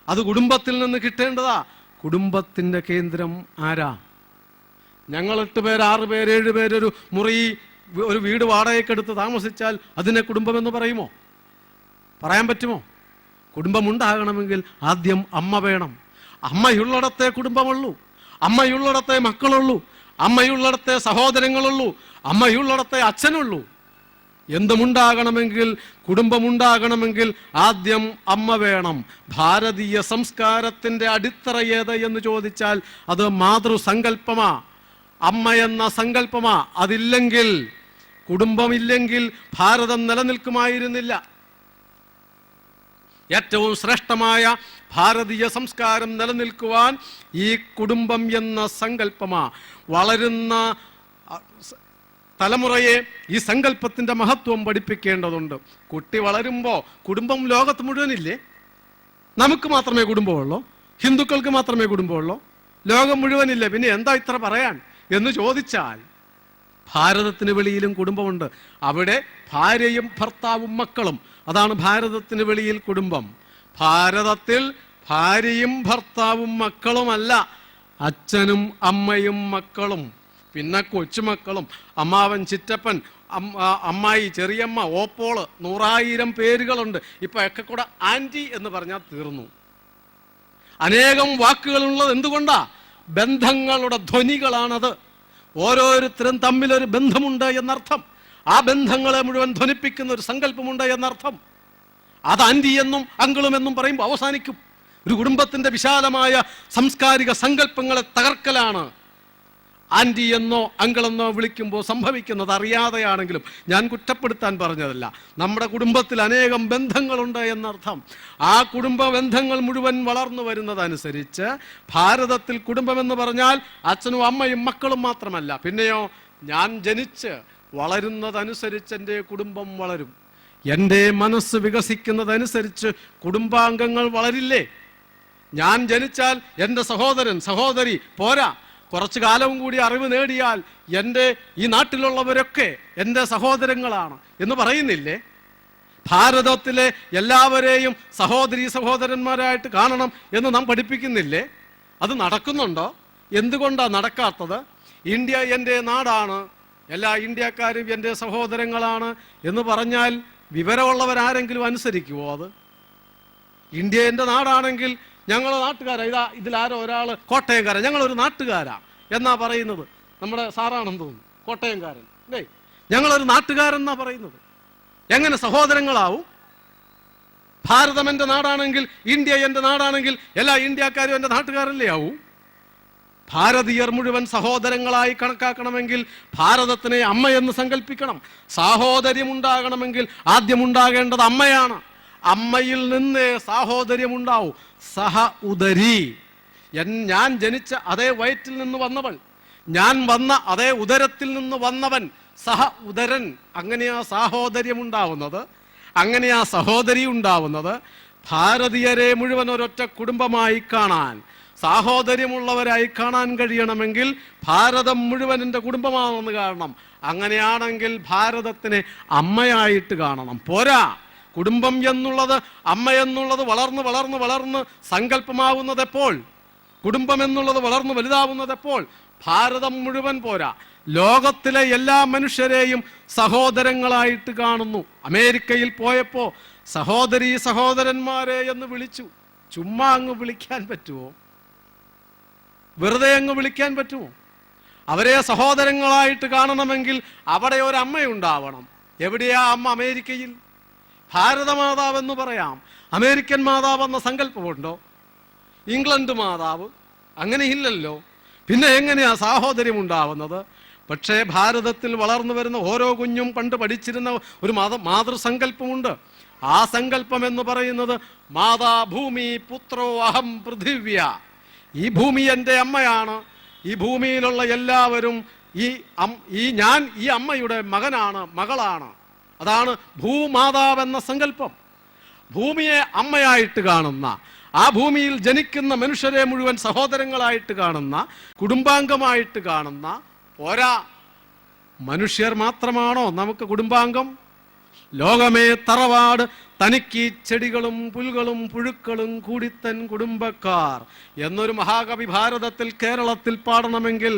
അത് കുടുംബത്തിൽ നിന്ന് കിട്ടേണ്ടതാ. കുടുംബത്തിൻ്റെ കേന്ദ്രം ആരാ? ഞങ്ങൾ 8 പേര്, 6 പേര്, 7 പേര് ഒരു വീട് വാടകയ്ക്കെടുത്ത് താമസിച്ചാൽ അതിനെ കുടുംബമെന്ന് പറയുമോ? പറയാൻ പറ്റുമോ? കുടുംബമുണ്ടാകണമെങ്കിൽ ആദ്യം അമ്മ വേണം. അമ്മയുള്ളിടത്തെ കുടുംബമുള്ളൂ, അമ്മയുള്ളിടത്തെ മക്കളുള്ളൂ, അമ്മയുള്ളിടത്തെ സഹോദരങ്ങളുള്ളൂ, അമ്മയുള്ളിടത്തെ അച്ഛനുള്ളൂ. എന്തുമുണ്ടാകണമെങ്കിൽ, കുടുംബമുണ്ടാകണമെങ്കിൽ ആദ്യം അമ്മ വേണം. ഭാരതീയ സംസ്കാരത്തിൻ്റെ അടിത്തറ ഏത് എന്ന് ചോദിച്ചാൽ അത് മാതൃസങ്കല്പമാ, അമ്മ എന്ന സങ്കല്പമാ. അതില്ലെങ്കിൽ, കുടുംബമില്ലെങ്കിൽ ഭാരതം നിലനിൽക്കുമായിരുന്നില്ല. ഏറ്റവും ശ്രേഷ്ഠമായ ഭാരതീയ സംസ്കാരം നിലനിൽക്കുവാൻ ഈ കുടുംബം എന്ന സങ്കല്പമാ. വളരുന്ന തലമുറയെ ഈ സങ്കല്പത്തിൻ്റെ മഹത്വം പഠിപ്പിക്കേണ്ടതുണ്ട്. കുട്ടി വളരുമ്പോൾ കുടുംബം ലോകത്ത് മുഴുവനില്ലേ? നമുക്ക് മാത്രമേ കുടുംബമുള്ളൂ? ഹിന്ദുക്കൾക്ക് മാത്രമേ കുടുംബമുള്ളൂ? ലോകം മുഴുവനില്ലേ? പിന്നെ എന്താ ഇത്ര പറയാൻ എന്ന് ചോദിച്ചാൽ, ഭാരതത്തിന് വെളിയിലും കുടുംബമുണ്ട്. അവിടെ ഭാര്യയും ഭർത്താവും മക്കളും. അതാണ് ഭാരതത്തിന് വെളിയിൽ കുടുംബം. ഭാരതത്തിൽ ഭാര്യയും ഭർത്താവും മക്കളുമല്ല, അച്ഛനും അമ്മയും മക്കളും, പിന്നെ കൊച്ചുമക്കളും, അമ്മാവൻ, ചിറ്റപ്പൻ, അമ്മായി, ചെറിയമ്മ, ഓപ്പോള്, 100,000 പേരുകളുണ്ട്. ഇപ്പൊ ഒക്കെ കൂടെ ആന്റി എന്ന് പറഞ്ഞാൽ തീർന്നു. അനേകം വാക്കുകളുള്ളത് എന്തുകൊണ്ടാ? ബന്ധങ്ങളുടെ ധ്വനികളാണത്. ഓരോരുത്തരും തമ്മിലൊരു ബന്ധമുണ്ട് എന്നർത്ഥം. ആ ബന്ധങ്ങളെ മുഴുവൻ ധ്വനിപ്പിക്കുന്ന ഒരു സങ്കല്പമുണ്ട് എന്നർത്ഥം. അത് ആന്റി എന്നും അങ്കിളും എന്നും പറയുമ്പോൾ അവസാനിക്കും. ഒരു കുടുംബത്തിന്റെ വിശാലമായ സാംസ്കാരിക സങ്കല്പങ്ങളെ തകർക്കലാണ് ആന്റി എന്നോ അങ്കിളെന്നോ വിളിക്കുമ്പോൾ സംഭവിക്കുന്നത്. അറിയാതെയാണെങ്കിലും, ഞാൻ കുറ്റപ്പെടുത്താൻ പറഞ്ഞതല്ല. നമ്മുടെ കുടുംബത്തിൽ അനേകം ബന്ധങ്ങളുണ്ട് എന്നർത്ഥം. ആ കുടുംബ ബന്ധങ്ങൾ മുഴുവൻ വളർന്നു വരുന്നതനുസരിച്ച് ഭാരതത്തിൽ കുടുംബമെന്ന് പറഞ്ഞാൽ അച്ഛനും അമ്മയും മക്കളും മാത്രമല്ല, പിന്നെയോ ഞാൻ ജനിച്ച് വളരുന്നതനുസരിച്ച് എൻ്റെ കുടുംബം വളരും. എൻ്റെ മനസ്സ് വികസിക്കുന്നതനുസരിച്ച് കുടുംബാംഗങ്ങൾ വളരില്ലേ? ഞാൻ ജനിച്ചാൽ എൻ്റെ സഹോദരൻ, സഹോദരി പോരാ, കുറച്ചു കാലവും കൂടി അറിവ് നേടിയാൽ എൻ്റെ ഈ നാട്ടിലുള്ളവരൊക്കെ എൻ്റെ സഹോദരങ്ങളാണ് എന്ന് പറയുന്നില്ലേ? ഭാരതത്തിലെ എല്ലാവരെയും സഹോദരി സഹോദരന്മാരായിട്ട് കാണണം എന്ന് നാം പഠിപ്പിക്കുന്നില്ലേ? അത് നടക്കുന്നുണ്ടോ? എന്തുകൊണ്ടാണ് നടക്കാത്തത്? ഇന്ത്യ എൻ്റെ നാടാണ്, എല്ലാ ഇന്ത്യക്കാരും എൻ്റെ സഹോദരങ്ങളാണ് എന്ന് പറഞ്ഞാൽ വിവരമുള്ളവരാരെങ്കിലും അനുസരിക്കുമോ? അത് ഇന്ത്യ എൻ്റെ നാടാണെങ്കിൽ ഞങ്ങൾ നാട്ടുകാരാ, ഇതിലാരോ ഒരാൾ കോട്ടയംകാരൻ, ഞങ്ങളൊരു നാട്ടുകാരാ എന്നാ പറയുന്നത്. നമ്മുടെ സാറാണെന്ന് തോന്നുന്നു, കോട്ടയംകാരൻ അല്ലേ? ഞങ്ങളൊരു നാട്ടുകാരെന്നാ പറയുന്നത്. എങ്ങനെ സഹോദരങ്ങളാവും? ഭാരതം എൻ്റെ നാടാണെങ്കിൽ, ഇന്ത്യ എൻ്റെ നാടാണെങ്കിൽ എല്ലാ ഇന്ത്യക്കാരും എൻ്റെ നാട്ടുകാരല്ലേ ആവും? ഭാരതീയർ മുഴുവൻ സഹോദരങ്ങളായി കണക്കാക്കണമെങ്കിൽ ഭാരതത്തിനെ അമ്മയെന്ന് സങ്കല്പിക്കണം. സാഹോദര്യം ഉണ്ടാകണമെങ്കിൽ ആദ്യം ഉണ്ടാകേണ്ടത് അമ്മയാണ്. അമ്മയിൽ നിന്ന് സാഹോദര്യമുണ്ടാവും. സഹ ഉദരി, ഞാൻ ജനിച്ച അതേ വയറ്റിൽ നിന്ന് വന്നവൾ, ഞാൻ വന്ന അതേ ഉദരത്തിൽ നിന്ന് വന്നവൻ സഹ ഉദരൻ. അങ്ങനെയാ സാഹോദര്യമുണ്ടാവുന്നത്, അങ്ങനെയാ സഹോദരി ഉണ്ടാവുന്നത്. ഭാരതീയരെ മുഴുവൻ ഒരൊറ്റ കുടുംബമായി കാണാൻ, സാഹോദര്യമുള്ളവരായി കാണാൻ കഴിയണമെങ്കിൽ ഭാരതം മുഴുവൻ എൻ്റെ കുടുംബമാണെന്ന് കാണണം. അങ്ങനെയാണെങ്കിൽ ഭാരതത്തിനെ അമ്മയായിട്ട് കാണണം. പോരാ, കുടുംബം എന്നുള്ളത്, അമ്മ എന്നുള്ളത് വളർന്ന് വളർന്ന് വളർന്ന് സങ്കല്പമാവുന്നത് എപ്പോൾ, കുടുംബം എന്നുള്ളത് വളർന്ന് വലുതാവുന്നത് എപ്പോൾ, ഭാരതം മുഴുവൻ പോരാ, ലോകത്തിലെ എല്ലാ മനുഷ്യരെയും സഹോദരങ്ങളായിട്ട് കാണുന്നു. അമേരിക്കയിൽ പോയപ്പോ സഹോദരീ സഹോദരന്മാരെ എന്ന് വിളിച്ചു. ചുമ്മാ അങ്ങ് വിളിക്കാൻ പറ്റുമോ? വെറുതെ അങ്ങ് വിളിക്കാൻ പറ്റുമോ? അവരെ സഹോദരങ്ങളായിട്ട് കാണണമെങ്കിൽ അവിടെ ഒരു അമ്മയുണ്ടാവണം. എവിടെയാ അമ്മ? അമേരിക്കയിൽ. ഭാരതമാതാവെന്ന് പറയാം. അമേരിക്കൻ മാതാവ് എന്ന സങ്കല്പമുണ്ടോ? ഇംഗ്ലണ്ട് മാതാവ് അങ്ങനെയില്ലല്ലോ. പിന്നെ എങ്ങനെയാ സാഹോദര്യം ഉണ്ടാവുന്നത്? പക്ഷേ ഭാരതത്തിൽ വളർന്നു വരുന്ന ഓരോ കുഞ്ഞും പണ്ട് പഠിച്ചിരുന്ന ഒരു മാതൃസങ്കല്പമുണ്ട്. ആ സങ്കല്പം എന്ന് പറയുന്നത് മാതാ ഭൂമി പുത്രോ അഹം പൃഥിവ്യ. ഈ ഭൂമി എൻ്റെ അമ്മയാണ്. ഈ ഭൂമിയിലുള്ള എല്ലാവരും ഞാൻ ഈ അമ്മയുടെ മകനാണ്, മകളാണ്. അതാണ് ഭൂമാതാവെന്ന സങ്കല്പം. ഭൂമിയെ അമ്മയായിട്ട് കാണുന്ന, ആ ഭൂമിയിൽ ജനിക്കുന്ന മനുഷ്യരെ മുഴുവൻ സഹോദരങ്ങളായിട്ട് കാണുന്ന, കുടുംബാംഗമായിട്ട് കാണുന്ന, പോരാ, മനുഷ്യർ മാത്രമാണോ നമുക്ക് കുടുംബാംഗം? ലോകമേ തറവാട് തനിക്ക് ചെടികളും പുൽകളും പുഴുക്കളും കൂടിത്തൻ കുടുംബക്കാർ എന്നൊരു മഹാകവി ഭാരതത്തിൽ കേരളത്തിൽ പാടണമെങ്കിൽ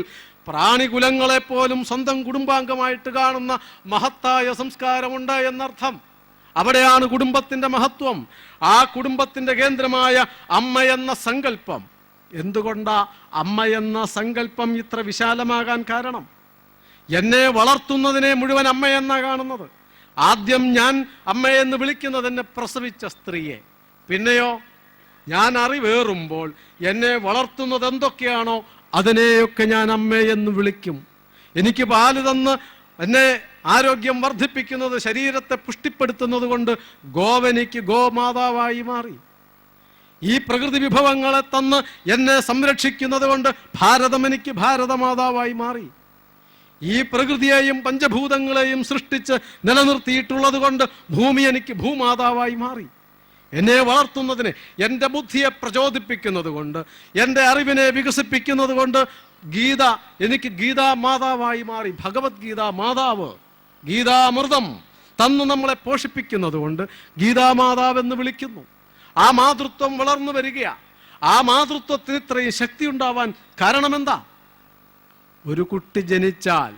പ്രാണികുലങ്ങളെപ്പോലും സ്വന്തം കുടുംബാംഗമായിട്ട് കാണുന്ന മഹത്തായ സംസ്കാരമുണ്ട് എന്നർത്ഥം. അവിടെയാണ് കുടുംബത്തിന്റെ മഹത്വം. ആ കുടുംബത്തിന്റെ കേന്ദ്രമായ അമ്മ എന്ന സങ്കല്പം. എന്തുകൊണ്ടാ അമ്മ എന്ന സങ്കല്പം ഇത്ര വിശാലമാകാൻ കാരണം? എന്നെ വളർത്തുന്നതിനെ മുഴുവൻ അമ്മയെന്നാ കാണുന്നത്. ആദ്യം ഞാൻ അമ്മയെന്ന് വിളിക്കുന്നത് എന്നെ പ്രസവിച്ച സ്ത്രീയെ. പിന്നെയോ ഞാൻ അറിവേറുമ്പോൾ എന്നെ വളർത്തുന്നത് എന്തൊക്കെയാണോ അതിനെയൊക്കെ ഞാൻ അമ്മയെന്ന് വിളിക്കും. എനിക്ക് പാല് തന്ന് എന്നെ ആരോഗ്യം വർദ്ധിപ്പിക്കുന്നത്, ശരീരത്തെ പുഷ്ടിപ്പെടുത്തുന്നത് കൊണ്ട് ഗോവനിക്ക് ഗോമാതാവായി മാറി. ഈ പ്രകൃതി വിഭവങ്ങളെ തന്ന് എന്നെ സംരക്ഷിക്കുന്നത് കൊണ്ട് ഭാരതം എനിക്ക് ഭാരതമാതാവായി മാറി. ഈ പ്രകൃതിയെയും പഞ്ചഭൂതങ്ങളെയും സൃഷ്ടിച്ച് നിലനിർത്തിയിട്ടുള്ളത് കൊണ്ട് ഭൂമി എനിക്ക് ഭൂമാതാവായി മാറി. എന്നെ വളർത്തുന്നതിന്, എൻ്റെ ബുദ്ധിയെ പ്രചോദിപ്പിക്കുന്നത് കൊണ്ട്, എൻ്റെ അറിവിനെ വികസിപ്പിക്കുന്നത് കൊണ്ട് ഗീത എനിക്ക് ഗീതാ മാതാവായി മാറി. ഭഗവത്ഗീത മാതാവ്, ഗീതാമൃതം തന്നു നമ്മളെ പോഷിപ്പിക്കുന്നത് കൊണ്ട് ഗീതാമാതാവെന്ന് വിളിക്കുന്നു. ആ മാതൃത്വം വളർന്നു വരികയാണ്. ആ മാതൃത്വത്തിന് ഇത്രയും ശക്തി ഉണ്ടാവാൻ കാരണമെന്താ? ഒരു കുട്ടി ജനിച്ചാൽ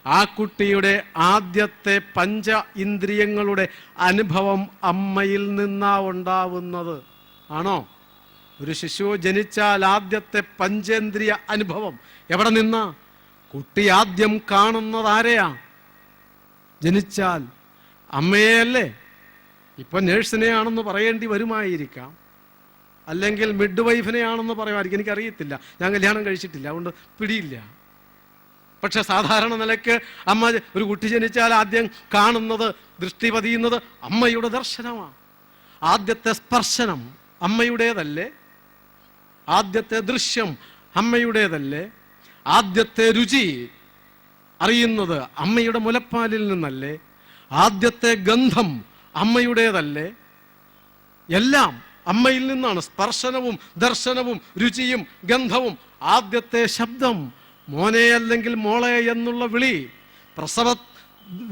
ആ കുട്ടിയുടെ ആദ്യത്തെ പഞ്ച ഇന്ദ്രിയങ്ങളുടെ അനുഭവം അമ്മയിൽ നിന്നാ ഉണ്ടാവുന്നത്. ആണോ? ഒരു ശിശു ജനിച്ചാൽ ആദ്യത്തെ പഞ്ചേന്ദ്രിയ അനുഭവം എവിടെ നിന്നാ? കുട്ടി ആദ്യം കാണുന്നത് ആരെയാ? ജനിച്ചാൽ അമ്മയെയല്ലേ? ഇപ്പൊ നേഴ്സിനെയാണെന്ന് പറയേണ്ടി വരുമായിരിക്കാം, അല്ലെങ്കിൽ മിഡ് വൈഫിനെയാണെന്ന് പറയുമായിരിക്കും. എനിക്കറിയത്തില്ല, ഞാൻ കല്യാണം കഴിച്ചിട്ടില്ല, അതുകൊണ്ട് പിടിയില്ല. പക്ഷെ സാധാരണ നിലയ്ക്ക് അമ്മ, ഒരു കുട്ടി ജനിച്ചാൽ ആദ്യം കാണുന്നത്, ദൃഷ്ടി പതിയുന്നത് അമ്മയുടെ ദർശനമാണ്. ആദ്യത്തെ സ്പർശനം അമ്മയുടേതല്ലേ? ആദ്യത്തെ ദൃശ്യം അമ്മയുടേതല്ലേ? ആദ്യത്തെ രുചി അറിയുന്നത് അമ്മയുടെ മുലപ്പാലിൽ നിന്നല്ലേ? ആദ്യത്തെ ഗന്ധം അമ്മയുടേതല്ലേ? എല്ലാം അമ്മയിൽ നിന്നാണ്. സ്പർശനവും ദർശനവും രുചിയും ഗന്ധവും. ആദ്യത്തെ ശബ്ദം മോനെ അല്ലെങ്കിൽ മോളെ എന്നുള്ള വിളി. പ്രസവ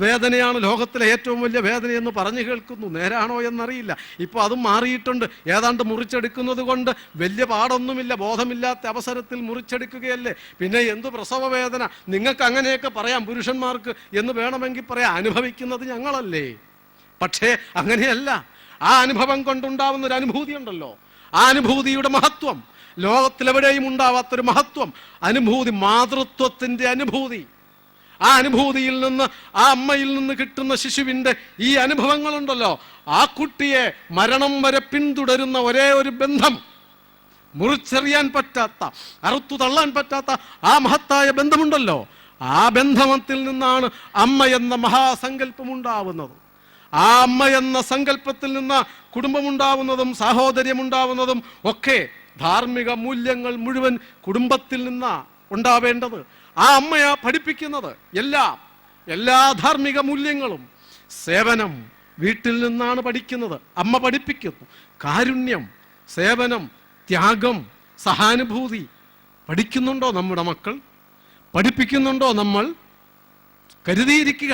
വേദനയാണ് ലോകത്തിലെ ഏറ്റവും വലിയ വേദനയെന്ന് പറഞ്ഞു കേൾക്കുന്നു. നേരാണോ എന്നറിയില്ല. ഇപ്പോൾ അതും മാറിയിട്ടുണ്ട്. ഏതാണ്ട് മുറിച്ചെടുക്കുന്നത് കൊണ്ട് വലിയ പാടൊന്നുമില്ല. ബോധമില്ലാത്ത അവസരത്തിൽ മുറിച്ചെടുക്കുകയല്ലേ. പിന്നെ എന്ത് പ്രസവ വേദന? നിങ്ങൾക്ക് അങ്ങനെയൊക്കെ പറയാം, പുരുഷന്മാർക്ക് എന്ന് വേണമെങ്കിൽ പറയാം. അനുഭവിക്കുന്നത് ഞങ്ങളല്ലേ. പക്ഷേ അങ്ങനെയല്ല. ആ അനുഭവം കൊണ്ടുണ്ടാവുന്ന ഒരു അനുഭൂതി ഉണ്ടല്ലോ, ആ അനുഭൂതിയുടെ മഹത്വം ലോകത്തിലെവിടെയും ഉണ്ടാവാത്തൊരു മഹത്വം, അനുഭൂതി, മാതൃത്വത്തിൻ്റെ അനുഭൂതി. ആ അനുഭൂതിയിൽ നിന്ന്, ആ അമ്മയിൽ നിന്ന് കിട്ടുന്ന ശിശുവിൻ്റെ ഈ അനുഭവങ്ങളുണ്ടല്ലോ, ആ കുട്ടിയെ മരണം വരെ പിന്തുടരുന്ന ഒരേ ഒരു ബന്ധം, മുറിച്ചെറിയാൻ പറ്റാത്ത, അറുത്തു തള്ളാൻ പറ്റാത്ത ആ മഹത്തായ ബന്ധമുണ്ടല്ലോ, ആ ബന്ധത്തിൽ നിന്നാണ് അമ്മ എന്ന മഹാസങ്കല്പം ഉണ്ടാവുന്നത്. ആ അമ്മ എന്ന സങ്കല്പത്തിൽ നിന്ന് കുടുംബമുണ്ടാവുന്നതും സാഹോദര്യമുണ്ടാവുന്നതും ഒക്കെ ധാർമ്മിക മൂല്യങ്ങൾ മുഴുവൻ കുടുംബത്തിൽ നിന്നാ ഉണ്ടാവേണ്ടത്. ആ അമ്മയാ പഠിപ്പിക്കുന്നത് എല്ലാ ധാർമ്മിക മൂല്യങ്ങളും. സേവനം വീട്ടിൽ നിന്നാണ് പഠിക്കുന്നത്, അമ്മ പഠിപ്പിക്കുന്നു. കാരുണ്യം, സേവനം, ത്യാഗം, സഹാനുഭൂതി പഠിക്കുന്നുണ്ടോ നമ്മുടെ മക്കൾ? പഠിപ്പിക്കുന്നുണ്ടോ നമ്മൾ? കരുതിയിരിക്കുക.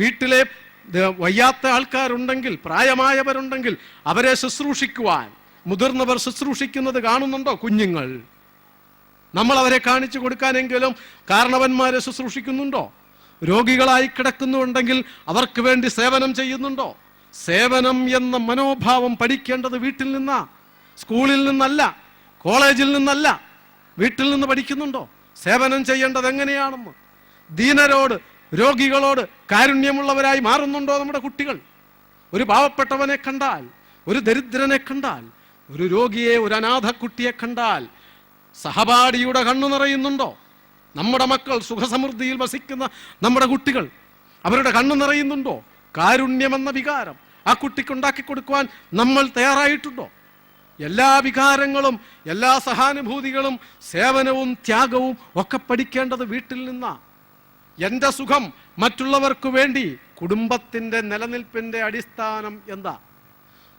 വീട്ടിലെ വയ്യാത്ത ആൾക്കാരുണ്ടെങ്കിൽ, പ്രായമായവരുണ്ടെങ്കിൽ അവരെ ശുശ്രൂഷിക്കുവാൻ മുതിർന്നവർ ശുശ്രൂഷിക്കുന്നത് കാണുന്നുണ്ടോ കുഞ്ഞുങ്ങൾ? നമ്മൾ അവരെ കാണിച്ചു കൊടുക്കാനെങ്കിലും കാരണവന്മാരെ ശുശ്രൂഷിക്കുന്നുണ്ടോ? രോഗികളായി കിടക്കുന്നുണ്ടെങ്കിൽ അവർക്ക് വേണ്ടി സേവനം ചെയ്യുന്നുണ്ടോ? സേവനം എന്ന മനോഭാവം പഠിക്കേണ്ടത് വീട്ടിൽ നിന്നാ, സ്കൂളിൽ നിന്നല്ല, കോളേജിൽ നിന്നല്ല, വീട്ടിൽ നിന്ന് പഠിക്കുന്നുണ്ടോ സേവനം ചെയ്യേണ്ടത് എങ്ങനെയാണെന്ന്? ദീനരോട്, രോഗികളോട് കാരുണ്യമുള്ളവരായി മാറുന്നുണ്ടോ നമ്മുടെ കുട്ടികൾ? ഒരു പാവപ്പെട്ടവനെ കണ്ടാൽ, ഒരു ദരിദ്രനെ കണ്ടാൽ, ഒരു രോഗിയെ, ഒരു അനാഥ കുട്ടിയെ കണ്ടാൽ സഹപാഠിയുടെ കണ്ണു നിറയുന്നുണ്ടോ? നമ്മുടെ മക്കൾ, സുഖസമൃദ്ധിയിൽ വസിക്കുന്ന നമ്മുടെ കുട്ടികൾ, അവരുടെ കണ്ണു നിറയുന്നുണ്ടോ? കാരുണ്യമെന്ന വികാരം ആ കുട്ടിക്ക് ഉണ്ടാക്കി കൊടുക്കുവാൻ നമ്മൾ തയ്യാറായിട്ടുണ്ടോ? എല്ലാ വികാരങ്ങളും, എല്ലാ സഹാനുഭൂതികളും, സേവനവും ത്യാഗവും ഒക്കെ പഠിക്കേണ്ടത് വീട്ടിൽ നിന്നാ. എൻ്റെ സുഖം മറ്റുള്ളവർക്ക് വേണ്ടി. കുടുംബത്തിൻ്റെ നിലനിൽപ്പിൻ്റെ അടിസ്ഥാനം എന്താ?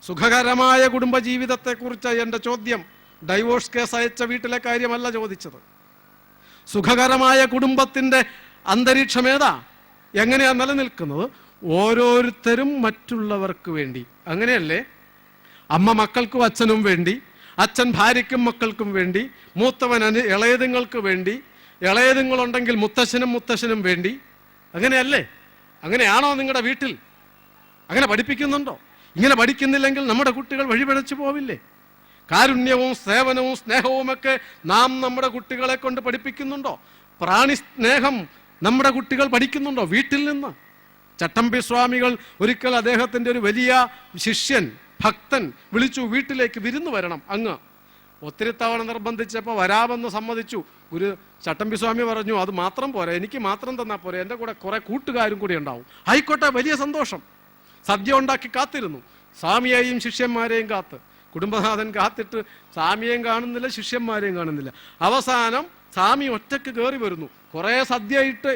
സുഖകരമായ കുടുംബജീവിതത്തെക്കുറിച്ച് എൻ്റെ ചോദ്യം ഡൈവോഴ്സ് കേസ് അയച്ച വീട്ടിലെ കാര്യമല്ല ചോദിച്ചത്. സുഖകരമായ കുടുംബത്തിൻ്റെ അന്തരീക്ഷം ഏതാ? എങ്ങനെയാ നിലനിൽക്കുന്നത്? ഓരോരുത്തരും മറ്റുള്ളവർക്ക് വേണ്ടി. അങ്ങനെയല്ലേ? അമ്മ മക്കൾക്കും അച്ഛനും വേണ്ടി, അച്ഛൻ ഭാര്യയ്ക്കും മക്കൾക്കും വേണ്ടി, മൂത്തവന് ഇളയതുങ്ങൾക്ക് വേണ്ടി, ഇളയതുങ്ങളുണ്ടെങ്കിൽ മുത്തശ്ശനും വേണ്ടി. അങ്ങനെയല്ലേ? അങ്ങനെയാണോ നിങ്ങളുടെ വീട്ടിൽ? അങ്ങനെ പഠിപ്പിക്കുന്നുണ്ടോ? ഇങ്ങനെ പഠിക്കുന്നില്ലെങ്കിൽ നമ്മുടെ കുട്ടികൾ വഴിപിഴച്ചു പോവില്ലേ? കാരുണ്യവും സേവനവും സ്നേഹവുമൊക്കെ നാം നമ്മുടെ കുട്ടികളെ കൊണ്ട് പഠിപ്പിക്കുന്നുണ്ടോ? പ്രാണി സ്നേഹം നമ്മുടെ കുട്ടികൾ പഠിക്കുന്നുണ്ടോ വീട്ടിൽ നിന്ന്? ചട്ടമ്പി സ്വാമികൾ ഒരിക്കൽ അദ്ദേഹത്തിൻ്റെ ഒരു വലിയ ശിഷ്യൻ, ഭക്തൻ വിളിച്ചു, വീട്ടിലേക്ക് വിരുന്ന് വരണം അങ്ങ്. ഒത്തിരി തവണ നിർബന്ധിച്ചപ്പോൾ വരാമെന്ന് സമ്മതിച്ചു. ഗുരു ചട്ടമ്പി സ്വാമി പറഞ്ഞു, അത് മാത്രം പോരാ, എനിക്ക് മാത്രം തന്നാൽ പോരാ, എൻ്റെ കൂടെ കുറെ കൂട്ടുകാരും കൂടി ഉണ്ടാവും. ആയിക്കോട്ടെ, വലിയ സന്തോഷം. സദ്യ ഉണ്ടാക്കി കാത്തിരുന്നു, സ്വാമിയെയും ശിഷ്യന്മാരെയും കാത്ത്. കുടുംബനാഥൻ കാത്തിട്ട് സ്വാമിയെയും കാണുന്നില്ല, ശിഷ്യന്മാരെയും കാണുന്നില്ല. അവസാനം സ്വാമി ഒറ്റയ്ക്ക് കയറി വരുന്നു. കുറേ സദ്യ ഇട്ട്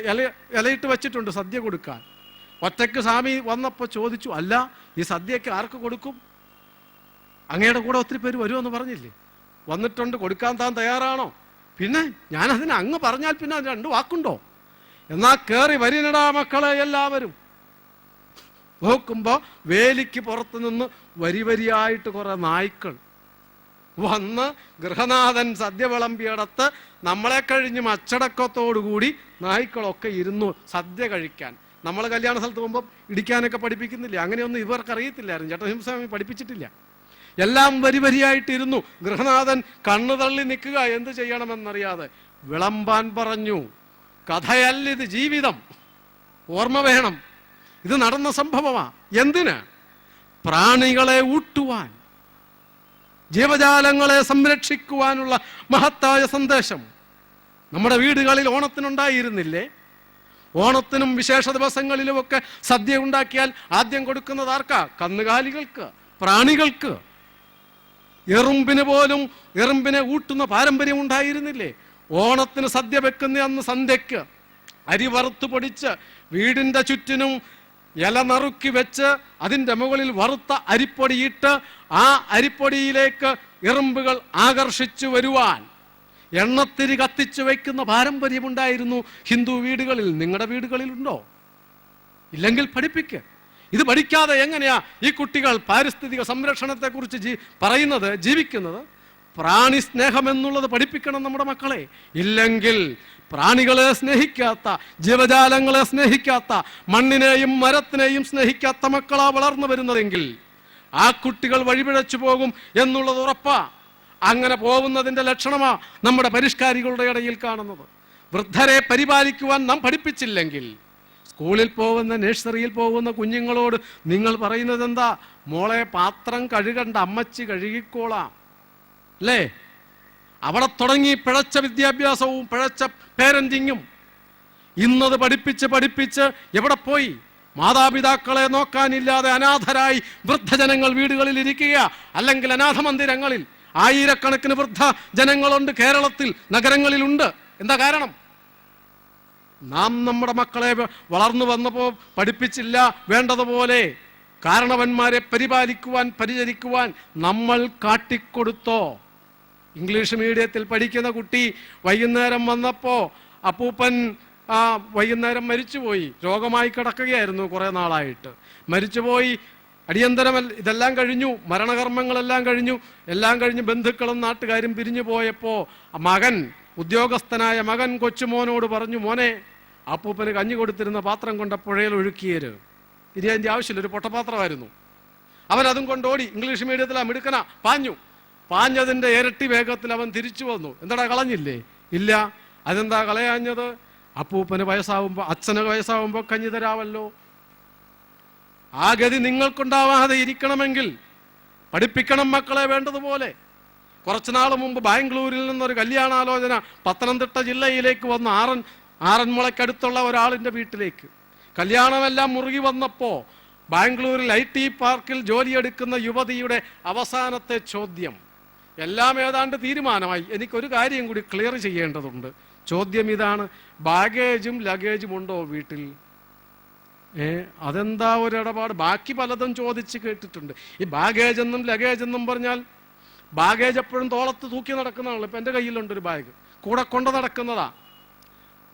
ഇലയിട്ട് വെച്ചിട്ടുണ്ട് സദ്യ കൊടുക്കാൻ. ഒറ്റയ്ക്ക് സ്വാമി വന്നപ്പോൾ ചോദിച്ചു, അല്ല, ഈ സദ്യയൊക്കെ ആർക്ക് കൊടുക്കും? അങ്ങയുടെ കൂടെ ഒത്തിരി പേര് വരുമെന്ന് പറഞ്ഞില്ലേ? വന്നിട്ടുണ്ട്, കൊടുക്കാൻ താൻ തയ്യാറാണോ? പിന്നെ ഞാനതിന് അങ്ങ് പറഞ്ഞാൽ പിന്നെ അത് രണ്ട് വാക്കുണ്ടോ? എന്നാ കയറി വരിനടാ മക്കളെ എല്ലാവരും. നോക്കുമ്പോ വേലിക്ക് പുറത്തു നിന്ന് വരിയായിട്ട് കുറെ നായ്ക്കൾ വന്ന് ഗൃഹനാഥൻ സദ്യ വിളമ്പിയിടത്ത് നമ്മളെ കഴിഞ്ഞും അച്ചടക്കത്തോടുകൂടി നായ്ക്കളൊക്കെ ഇരുന്നു സദ്യ കഴിക്കാൻ. നമ്മൾ കല്യാണ സ്ഥലത്ത് പോകുമ്പോൾ ഇടിക്കാനൊക്കെ പഠിപ്പിക്കുന്നില്ല, അങ്ങനെയൊന്നും ഇവർക്ക് അറിയത്തില്ലായിരുന്നു. ചട്ടഹിംസ്വാമി പഠിപ്പിച്ചിട്ടില്ല. എല്ലാം വരിയായിട്ടിരുന്നു. ഗൃഹനാഥൻ കണ്ണു തള്ളി നിൽക്കുക, എന്ത് ചെയ്യണമെന്നറിയാതെ. വിളമ്പാൻ പറഞ്ഞു. കഥയല്ലിത്, ജീവിതം. ഓർമ്മ വേണം, ഇത് നടന്ന സംഭവമാ. എന്തിന്? പ്രാണികളെ ഊട്ടുവാൻ, ജീവജാലങ്ങളെ സംരക്ഷിക്കുവാനുള്ള മഹത്തായ സന്ദേശം നമ്മുടെ വീടുകളിൽ ഓണത്തിനുണ്ടായിരുന്നില്ലേ? ഓണത്തിനും വിശേഷ ദിവസങ്ങളിലുമൊക്കെ സദ്യ ഉണ്ടാക്കിയാൽ ആദ്യം കൊടുക്കുന്നത് ആർക്കാ? കന്നുകാലികൾക്ക്, പ്രാണികൾക്ക്. എറുമ്പിനെ ഊട്ടുന്ന പാരമ്പര്യം ഉണ്ടായിരുന്നില്ലേ? ഓണത്തിന് സദ്യ വെക്കുന്ന അന്ന് സന്ധ്യക്ക് അരി വറുത്ത് പൊടിച്ച് വീടിൻ്റെ ചുറ്റിനും ഇല നറുക്കി വെച്ച് അതിൻ്റെ മുകളിൽ വറുത്ത അരിപ്പൊടിയിട്ട് ആ അരിപ്പൊടിയിലേക്ക് എറുമ്പുകൾ ആകർഷിച്ചു വരുവാൻ എണ്ണത്തിരി കത്തിച്ചു വയ്ക്കുന്ന പാരമ്പര്യമുണ്ടായിരുന്നു ഹിന്ദു വീടുകളിൽ. നിങ്ങളുടെ വീടുകളിലുണ്ടോ? ഇല്ലെങ്കിൽ പഠിപ്പിക്കുക. ഇത് പഠിക്കാതെ എങ്ങനെയാ ഈ കുട്ടികൾ പാരിസ്ഥിതിക സംരക്ഷണത്തെക്കുറിച്ച് പറയുന്നത്, ജീവിക്കുന്നത്? പ്രാണി സ്നേഹം എന്നുള്ളത് പഠിപ്പിക്കണം നമ്മുടെ മക്കളെ. ഇല്ലെങ്കിൽ പ്രാണികളെ സ്നേഹിക്കാത്ത, ജീവജാലങ്ങളെ സ്നേഹിക്കാത്ത, മണ്ണിനെയും മരത്തിനെയും സ്നേഹിക്കാത്ത മക്കളാ വളർന്നു വരുന്നതെങ്കിൽ ആ കുട്ടികൾ വഴിപിഴച്ചു പോകും എന്നുള്ളത് ഉറപ്പാ. അങ്ങനെ പോകുന്നതിൻ്റെ ലക്ഷണമാ നമ്മുടെ പരിഷ്കാരികളുടെ ഇടയിൽ കാണുന്നത്. വൃദ്ധരെ പരിപാലിക്കുവാൻ നാം പഠിപ്പിച്ചില്ലെങ്കിൽ സ്കൂളിൽ പോകുന്ന, നഴ്സറിയിൽ പോകുന്ന കുഞ്ഞുങ്ങളോട് നിങ്ങൾ പറയുന്നത് എന്താ? മോളെ പാത്രം കഴുകണ്ട, അമ്മച്ചി കഴുകിക്കോളാം, അല്ലേ? അവിടെ തുടങ്ങി പിഴച്ച വിദ്യാഭ്യാസവും പിഴച്ച പേരന്റിങ്ങും. ഇന്നത് പഠിപ്പിച്ച് എവിടെ പോയി? മാതാപിതാക്കളെ നോക്കാനില്ലാതെ അനാഥരായി വൃദ്ധജനങ്ങൾ വീടുകളിൽ ഇരിക്കുക, അല്ലെങ്കിൽ അനാഥ മന്ദിരങ്ങളിൽ. ആയിരക്കണക്കിന് വൃദ്ധ ജനങ്ങളുണ്ട് കേരളത്തിൽ, നഗരങ്ങളിലുണ്ട്. എന്താ കാരണം? നാം നമ്മുടെ മക്കളെ വളർന്നു വന്നപ്പോൾ പഠിപ്പിച്ചില്ല വേണ്ടതുപോലെ. കാരണവന്മാരെ പരിപാലിക്കുവാൻ, പരിചരിക്കുവാൻ നമ്മൾ കാട്ടിക്കൊടുത്തോ? ഇംഗ്ലീഷ് മീഡിയത്തിൽ പഠിക്കുന്ന കുട്ടി വൈകുന്നേരം വന്നപ്പോൾ അപ്പൂപ്പൻ വൈകുന്നേരം മരിച്ചുപോയി. രോഗമായി കിടക്കുകയായിരുന്നു കുറേ നാളായിട്ട്. മരിച്ചുപോയി. അടിയന്തരമല്ല, ഇതെല്ലാം കഴിഞ്ഞു, മരണകർമ്മങ്ങളെല്ലാം കഴിഞ്ഞു. എല്ലാം കഴിഞ്ഞ് ബന്ധുക്കളും നാട്ടുകാരും പിരിഞ്ഞു പോയപ്പോൾ മകൻ, ഉദ്യോഗസ്ഥനായ മകൻ കൊച്ചുമോനോട് പറഞ്ഞു, മോനെ, അപ്പൂപ്പന് കഞ്ഞി കൊടുത്തിരുന്ന പാത്രം കൊണ്ട പുഴയിൽ ഒഴുക്കിയേര്. ഇനി അതിൻ്റെ ആവശ്യമില്ല, ഒരു പൊട്ടപാത്രമായിരുന്നു. അവൻ അതും കൊണ്ടോടി. ഇംഗ്ലീഷ് മീഡിയത്തിൽ മിടുക്കന പാഞ്ഞതിൻ്റെ ഇരട്ടി വേഗത്തിൽ അവൻ തിരിച്ചു വന്നു. എന്താടാ, കളഞ്ഞില്ലേ? ഇല്ല. അതെന്താ കളയാഞ്ഞത്? അപ്പൂപ്പന് വയസ്സാവുമ്പോൾ, അച്ഛന് വയസ്സാവുമ്പോൾ കഞ്ഞി തരാമല്ലോ. ആ ഗതി നിങ്ങൾക്കുണ്ടാവാതെ ഇരിക്കണമെങ്കിൽ പഠിപ്പിക്കണം മക്കളെ വേണ്ടതുപോലെ. കുറച്ചു നാൾ മുമ്പ് ബാംഗ്ലൂരിൽ നിന്നൊരു കല്യാണാലോചന പത്തനംതിട്ട ജില്ലയിലേക്ക് വന്ന ആറന്മുളയ്ക്കടുത്തുള്ള ഒരാളിൻ്റെ വീട്ടിലേക്ക്. കല്യാണമെല്ലാം മുറുകി വന്നപ്പോൾ ബാംഗ്ലൂരിൽ IT പാർക്കിൽ ജോലിയെടുക്കുന്ന യുവതിയുടെ അവസാനത്തെ ചോദ്യം, എല്ലാം ഏതാണ്ട് തീരുമാനമായി, എനിക്കൊരു കാര്യം കൂടി ക്ലിയർ ചെയ്യേണ്ടതുണ്ട്. ചോദ്യം ഇതാണ്, ബാഗേജും ലഗേജും ഉണ്ടോ വീട്ടിൽ? അതെന്താ ഒരു ഇടപാട്? ബാക്കി പലതും ചോദിച്ച് കേട്ടിട്ടുണ്ട്. ഈ ബാഗേജ് എന്നും ലഗേജ് എന്നും പറഞ്ഞാൽ, ബാഗേജ് എപ്പോഴും തോളത്ത് തൂക്കി നടക്കുന്നതാണല്ലോ. ഇപ്പം എൻ്റെ കയ്യിലുണ്ടൊരു ബാഗ്, കൂടെ കൊണ്ട് നടക്കുന്നതാ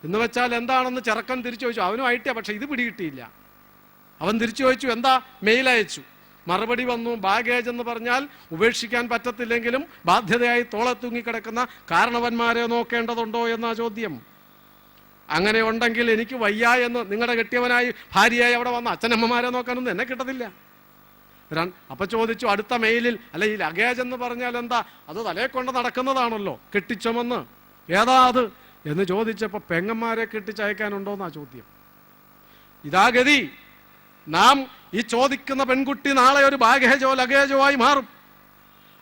എന്ന് വെച്ചാൽ എന്താണെന്ന് ചെറുക്കൻ തിരിച്ചു ചോദിച്ചു. അവനും IT, പക്ഷെ ഇത് പിടികിട്ടിയില്ല. അവൻ തിരിച്ചു ചോദിച്ചു, എന്താ? മെയിൽ അയച്ചു. മറുപടി വന്നു, ബാഗേജ് എന്ന് പറഞ്ഞാൽ ഉപേക്ഷിക്കാൻ പറ്റത്തില്ലെങ്കിലും ബാധ്യതയായി തോളെ തൂങ്ങിക്കിടക്കുന്ന കാരണവന്മാരെ നോക്കേണ്ടതുണ്ടോ എന്നാ ചോദ്യം. അങ്ങനെ ഉണ്ടെങ്കിൽ എനിക്ക് വയ്യ എന്ന് നിങ്ങളുടെ കെട്ടിയവനായി ഭാര്യയായി അവിടെ വന്ന അച്ഛനമ്മമാരെ നോക്കാനൊന്നും എന്നെ കിട്ടത്തില്ല. അപ്പൊ ചോദിച്ചു അടുത്ത മെയിലിൽ, അല്ല ഈ ലഗേജ് എന്ന് പറഞ്ഞാൽ എന്താ? അത് തലയെ കൊണ്ട് നടക്കുന്നതാണല്ലോ, കെട്ടിച്ചമെന്ന്. ഏതാ അത് എന്ന് ചോദിച്ചപ്പോൾ പെങ്ങന്മാരെ കെട്ടിച്ചയക്കാനുണ്ടോന്നാ ചോദ്യം. ഇതാ ഗതി. നാം ഈ ചോദിക്കുന്ന പെൺകുട്ടി നാളെ ഒരു ബാഗേജോ ലഗേജോ ആയി മാറും.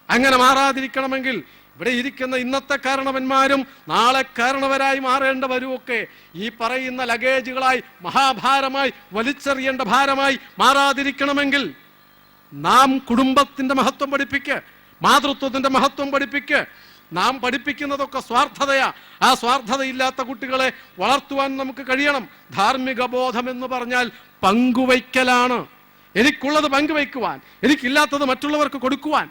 അങ്ങനെ മാറാതിരിക്കണമെങ്കിൽ ഇവിടെ ഇരിക്കുന്ന ഇന്നത്തെ കാരണവന്മാരും നാളെ കാരണവരായി മാറേണ്ടവരുമൊക്കെ ഈ പറയുന്ന ലഗേജുകളായി, മഹാഭാരമായി, വലിച്ചെറിയേണ്ട ഭാരമായി മാറാതിരിക്കണമെങ്കിൽ നാം കുടുംബത്തിന്റെ മഹത്വം പഠിപ്പിക്കുക, മാതൃത്വത്തിന്റെ മഹത്വം പഠിപ്പിക്കുക. നാം പഠിപ്പിക്കുന്നതൊക്കെ സ്വാർത്ഥതയാ. ആ സ്വാർത്ഥതയില്ലാത്ത കുട്ടികളെ വളർത്തുവാൻ നമുക്ക് കഴിയണം. ധാർമ്മിക ബോധം എന്ന് പറഞ്ഞാൽ പങ്കുവയ്ക്കലാണ്. എനിക്കുള്ളത് പങ്കുവയ്ക്കുവാൻ, എനിക്കില്ലാത്തത് മറ്റുള്ളവർക്ക് കൊടുക്കുവാൻ,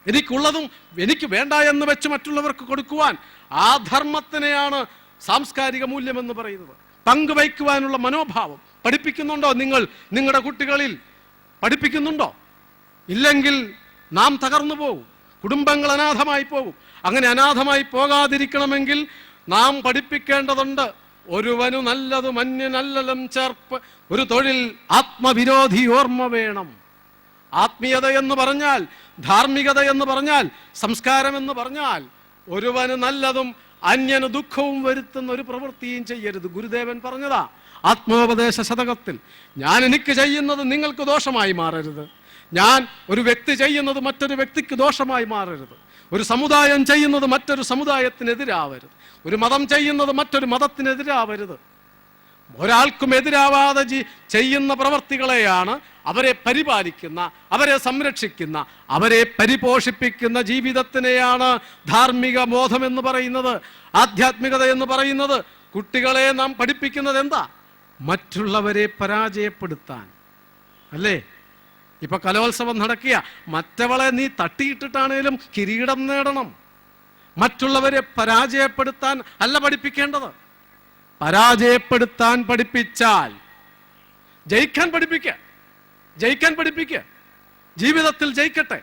എനിക്കുള്ളതും എനിക്ക് വേണ്ട എന്ന് വെച്ച് മറ്റുള്ളവർക്ക് കൊടുക്കുവാൻ. ആ ധർമ്മത്തിനെയാണ് സാംസ്കാരിക മൂല്യം എന്ന് പറയുന്നത്. പങ്കുവയ്ക്കുവാനുള്ള മനോഭാവം പഠിപ്പിക്കുന്നുണ്ടോ നിങ്ങൾ? നിങ്ങളുടെ കുട്ടികളിൽ പഠിപ്പിക്കുന്നുണ്ടോ? ഇല്ലെങ്കിൽ നാം തകർന്നു പോകും, കുടുംബങ്ങൾ അനാഥമായി പോകും. അങ്ങനെ അനാഥമായി പോകാതിരിക്കണമെങ്കിൽ നാം പഠിപ്പിക്കേണ്ടതുണ്ട്. ഒരുവനു നല്ലതു മന്യനല്ലലും ചേർപ്പ്, ഒരു തൊഴിൽ ആത്മവിരോധി ഓർമ്മ വേണം. ആത്മീയത എന്ന് പറഞ്ഞാൽ, ധാർമ്മികത എന്ന് പറഞ്ഞാൽ, സംസ്കാരം എന്ന് പറഞ്ഞാൽ ഒരുവന് നല്ലതും അന്യന് ദുഃഖവും വരുത്തുന്ന ഒരു പ്രവൃത്തിയും ചെയ്യരുത്. ഗുരുദേവൻ പറഞ്ഞതാ ആത്മോപദേശ ശതകത്തിൽ. ഞാൻ എനിക്ക് ചെയ്യുന്നത് നിങ്ങൾക്ക് ദോഷമായി മാറരുത്. ഞാൻ ഒരു വ്യക്തി ചെയ്യുന്നത് മറ്റൊരു വ്യക്തിക്ക് ദോഷമായി മാറരുത്. ഒരു സമുദായം ചെയ്യുന്നത് മറ്റൊരു സമുദായത്തിനെതിരാവരുത്. ഒരു മതം ചെയ്യുന്നത് മറ്റൊരു മതത്തിനെതിരാവരുത്. ഒരാൾക്കും എതിരാവാതെ ചെയ്യുന്ന പ്രവർത്തികളെയാണ് അവരെ പരിപാലിക്കുന്ന, അവരെ സംരക്ഷിക്കുന്ന, അവരെ പരിപോഷിപ്പിക്കുന്ന ജീവിതത്തിനെയാണ് ധാർമ്മിക ബോധം എന്ന് പറയുന്നത്, ആധ്യാത്മികത എന്ന് പറയുന്നത്. കുട്ടികളെ നാം പഠിപ്പിക്കുന്നത് എന്താ? മറ്റുള്ളവരെ പരാജയപ്പെടുത്താൻ അല്ലേ? ഇപ്പൊ കലോത്സവം നടക്കുക, മറ്റവളെ നീ തട്ടിയിട്ടിട്ടാണേലും കിരീടം നേടണം. മറ്റുള്ളവരെ പരാജയപ്പെടുത്താൻ അല്ല പഠിപ്പിക്കേണ്ടത്. പരാജയപ്പെടുത്താൻ പഠിപ്പിച്ചാൽ ജയിക്കാൻ പഠിപ്പിക്കുക. ജീവിതത്തിൽ ജയിക്കട്ടെ.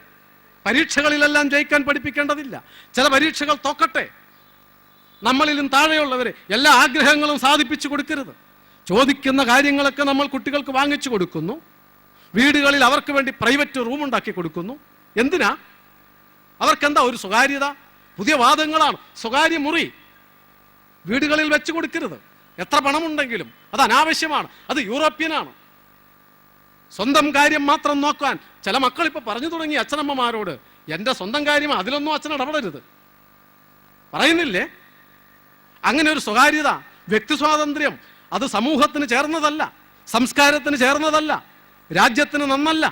പരീക്ഷകളിലെല്ലാം ജയിക്കാൻ പഠിപ്പിക്കേണ്ടതില്ല. ചില പരീക്ഷകൾ തോക്കട്ടെ. നമ്മളിലും താഴെയുള്ളവരെ എല്ലാ ആഗ്രഹങ്ങളും സാധിപ്പിച്ചു കൊടുക്കരുത്. ചോദിക്കുന്ന കാര്യങ്ങളൊക്കെ നമ്മൾ കുട്ടികൾക്ക് വാങ്ങിച്ചു കൊടുക്കുന്നു. വീടുകളിൽ അവർക്ക് വേണ്ടി പ്രൈവറ്റ് റൂം ഉണ്ടാക്കി കൊടുക്കുന്നു. എന്തിനാ? അവർക്കെന്താ ഒരു സ്വകാര്യത? പുതിയ വാദങ്ങളാണ്. സ്വകാര്യ മുറി വീടുകളിൽ വെച്ച് കൊടുക്കരുത്. എത്ര പണമുണ്ടെങ്കിലും അത് അനാവശ്യമാണ്. അത് യൂറോപ്യനാണ്. സ്വന്തം കാര്യം മാത്രം നോക്കാൻ ചില മക്കൾ ഇപ്പൊ പറഞ്ഞു തുടങ്ങി അച്ഛനമ്മമാരോട്, എൻ്റെ സ്വന്തം കാര്യം, അതിലൊന്നും അച്ഛൻ ഇടപെടരുത് പറയുന്നില്ലേ? അങ്ങനെ ഒരു സ്വകാര്യത, വ്യക്തി സ്വാതന്ത്ര്യം, അത് സമൂഹത്തിന് ചേർന്നതല്ല, സംസ്കാരത്തിന് ചേർന്നതല്ല, രാജ്യത്തിന് നന്നല്ല.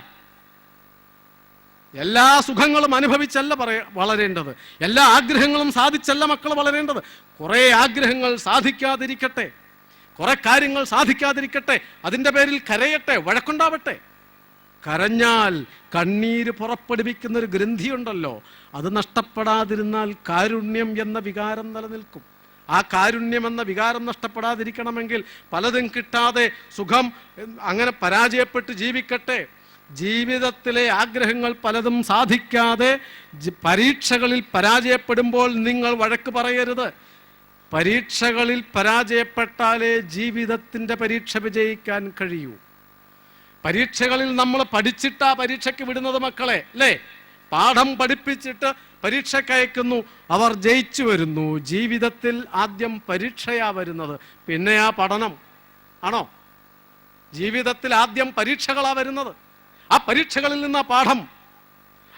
എല്ലാ സുഖങ്ങളും അനുഭവിച്ചല്ല വളരേണ്ടത്. എല്ലാ ആഗ്രഹങ്ങളും സാധിച്ചല്ല മക്കൾ വളരേണ്ടത്. കുറെ ആഗ്രഹങ്ങൾ സാധിക്കാതിരിക്കട്ടെ, കുറെ കാര്യങ്ങൾ സാധിക്കാതിരിക്കട്ടെ, അതിൻ്റെ പേരിൽ കരയട്ടെ, വഴക്കുണ്ടാവട്ടെ. കരഞ്ഞാൽ കണ്ണീര് പുറപ്പെടുവിക്കുന്ന ഒരു ഗ്രന്ഥിയുണ്ടല്ലോ, അത് നഷ്ടപ്പെടാതിരുന്നാൽ കാരുണ്യം എന്ന വികാരം നിലനിൽക്കും. ആ കാരുണ്യം എന്ന വികാരം നഷ്ടപ്പെടാതിരിക്കണമെങ്കിൽ പലതും കിട്ടാതെ സുഖം അങ്ങനെ പരാജയപ്പെട്ട് ജീവിക്കട്ടെ. ജീവിതത്തിലെ ആഗ്രഹങ്ങൾ പലതും സാധിക്കാതെ പരീക്ഷകളിൽ പരാജയപ്പെടുമ്പോൾ നിങ്ങൾ വഴക്ക് പറയരുത്. പരീക്ഷകളിൽ പരാജയപ്പെട്ടാലേ ജീവിതത്തിൻ്റെ പരീക്ഷ വിജയിക്കാൻ കഴിയൂ. പരീക്ഷകളിൽ നമ്മൾ പഠിച്ചിട്ടാ പരീക്ഷയ്ക്ക് വിടുന്നത് മക്കളെ, അല്ലേ? പാഠം പഠിപ്പിച്ചിട്ട് പരീക്ഷയ്ക്ക് അയക്കുന്നു, അവർ ജയിച്ചു വരുന്നു. ജീവിതത്തിൽ ആദ്യം പരീക്ഷയാ വരുന്നത്, പിന്നെ ആ പഠനം ആണോ? ജീവിതത്തിൽ ആദ്യം പരീക്ഷകളാ വരുന്നത്. ആ പരീക്ഷകളിൽ നിന്ന് പാഠം.